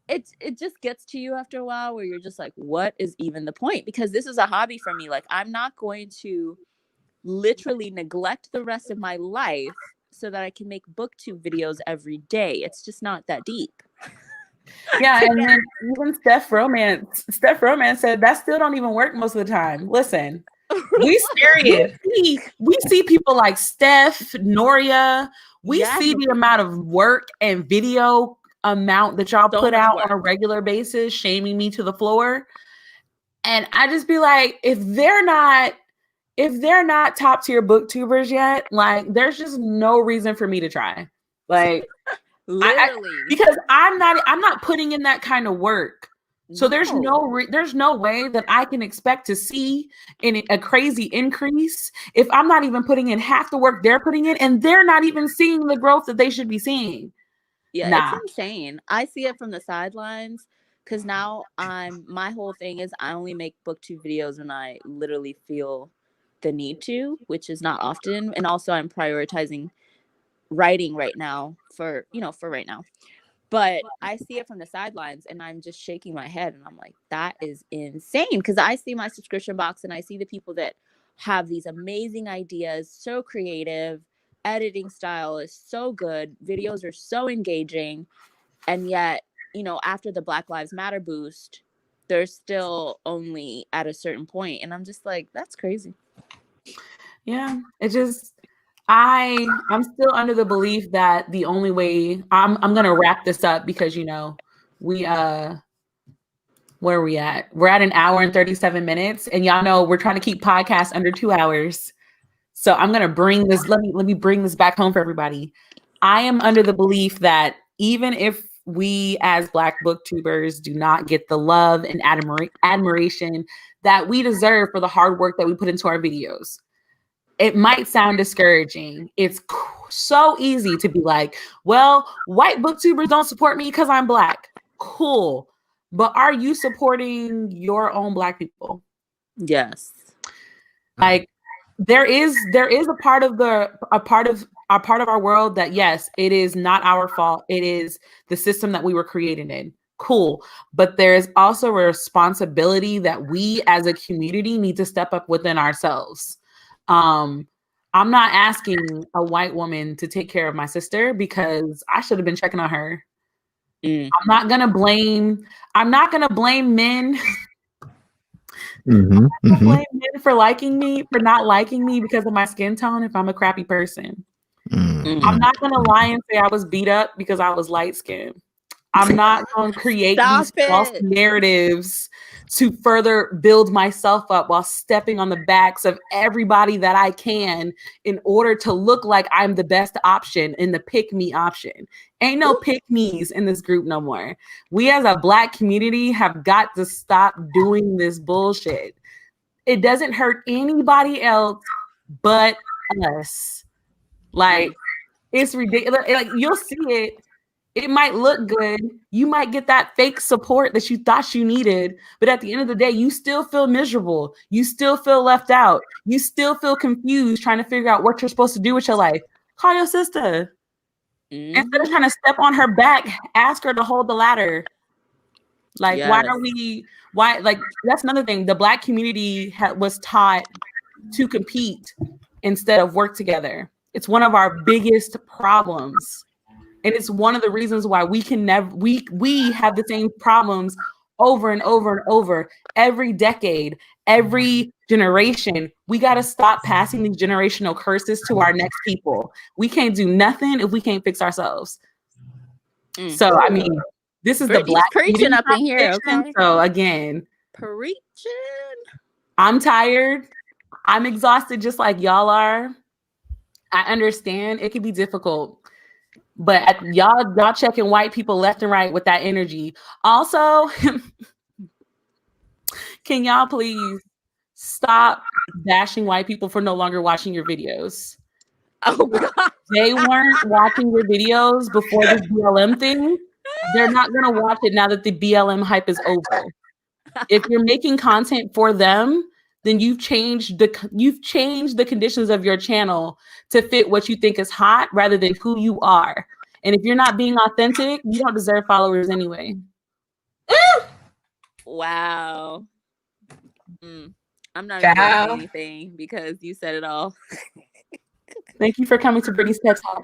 it just gets to you after a while where you're just like, what is even the point? Because this is a hobby for me. Like, I'm not going to literally neglect the rest of my life so that I can make BookTube videos every day. It's just not that deep. Yeah, and then even Steph Romance said that still don't even work most of the time. Listen, we see people like Steph, Noria. We see the amount of work and video amount that y'all put out on a regular basis, shaming me to the floor. And I just be like, if they're not top tier booktubers yet, like there's just no reason for me to try. Like literally, because I'm not putting in that kind of work. So there's no way that I can expect to see a crazy increase if I'm not even putting in half the work they're putting in, and they're not even seeing the growth that they should be seeing. Yeah, it's insane. I see it from the sidelines because now my whole thing is I only make BookTube videos when I literally feel the need to, which is not often. And also I'm prioritizing writing right now for right now. But I see it from the sidelines and I'm just shaking my head and I'm like, that is insane. Because I see my subscription box and I see the people that have these amazing ideas, so creative, editing style is so good, videos are so engaging. And yet, after the Black Lives Matter boost, they're still only at a certain point. And I'm just like, that's crazy. Yeah, it just... I'm still under the belief that the only way I'm gonna wrap this up because we where are we at? We're at 1 hour and 37 minutes, and y'all know we're trying to keep podcasts under 2 hours. So I'm gonna bring this. Let me bring this back home for everybody. I am under the belief that even if we as Black booktubers do not get the love and admiration that we deserve for the hard work that we put into our videos, it might sound discouraging. It's so easy to be like, well, white booktubers don't support me because I'm Black. Cool. But are you supporting your own Black people? Yes. Like there is a part of our world that, yes, it is not our fault. It is the system that we were created in. Cool. But there is also a responsibility that we as a community need to step up within ourselves. I'm not asking a white woman to take care of my sister because I should have been checking on her. I'm not gonna blame men. Blame men for not liking me because of my skin tone if I'm a crappy person. I'm not gonna lie and say I was beat up because I was light skinned. I'm not going to create these false narratives to further build myself up while stepping on the backs of everybody that I can in order to look like I'm the best option in the pick me option. Ain't no pick me's in this group no more. We as a Black community have got to stop doing this bullshit. It doesn't hurt anybody else but us. Like, it's ridiculous. Like, you'll see it. It might look good. You might get that fake support that you thought you needed. But at the end of the day, you still feel miserable. You still feel left out. You still feel confused trying to figure out what you're supposed to do with your life. Call your sister. Instead of trying to step on her back, ask her to hold the ladder. Like, why that's another thing. The Black community was taught to compete instead of work together. It's one of our biggest problems. And it's one of the reasons why we can never, we have the same problems over and over and over. Every decade, every generation, we got to stop passing these generational curses to our next people. We can't do nothing if we can't fix ourselves. So, I mean, this is the Black preaching up in here, okay? So again, preaching. I'm tired. I'm exhausted just like y'all are. I understand it can be difficult. But y'all checking white people left and right with that energy. Also, can y'all please stop bashing white people for no longer watching your videos? Oh God. They weren't watching your videos before this BLM thing. They're not gonna watch it now that the BLM hype is over. If you're making content for them, then you've changed the conditions of your channel to fit what you think is hot rather than who you are. And if you're not being authentic, you don't deserve followers anyway. Wow. I'm not even gonna say anything because you said it all. Thank you for coming to Brittany's TED Talk.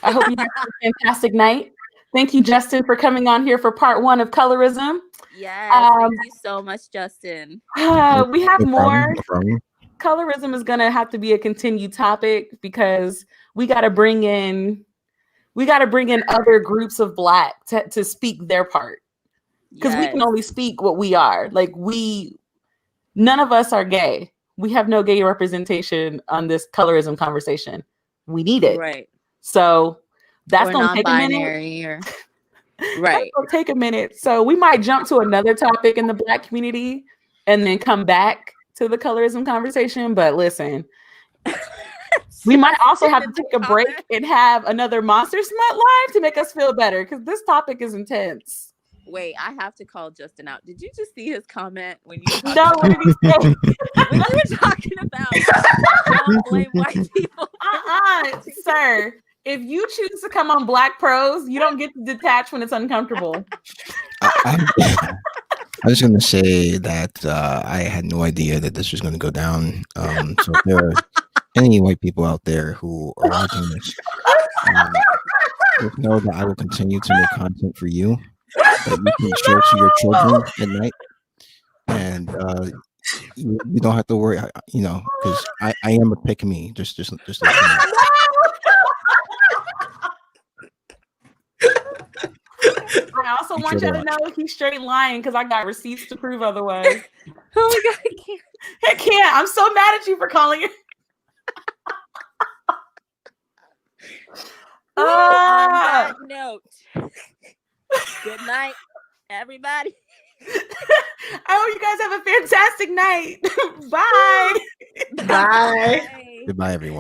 I hope you have a fantastic night. Thank you, Justin, for coming on here for part 1 of Colorism. Yes, thank you so much, Justin. We have more. No problem. Colorism is gonna have to be a continued topic because we gotta bring in other groups of Black to speak their part. Because we can only speak what we are. Like none of us are gay. We have no gay representation on this colorism conversation. We need it. Right. So that's gonna take a minute. Right. That's gonna take a minute. So we might jump to another topic in the Black community and then come back to the colorism conversation. But listen, we might also have to take a break and have another Monster Smut live to make us feel better because this topic is intense. Wait, I have to call Justin out. Did you just see his comment when you were No, what did he say? when you were talking about don't blame white people? Sir. If you choose to come on Black Pros, you don't get to detach when it's uncomfortable. I was going to say that I had no idea that this was going to go down. So if there are any white people out there who are watching this, just know that I will continue to make content for you that you can show to your children at night. And you don't have to worry, because I am a pick-me. Just let you know. I also want you to know he's straight lying because I got receipts to prove otherwise. Oh my God, I can't. I'm so mad at you for calling it. On that note, good night, everybody. I hope you guys have a fantastic night. Bye. Bye. Goodbye, everyone.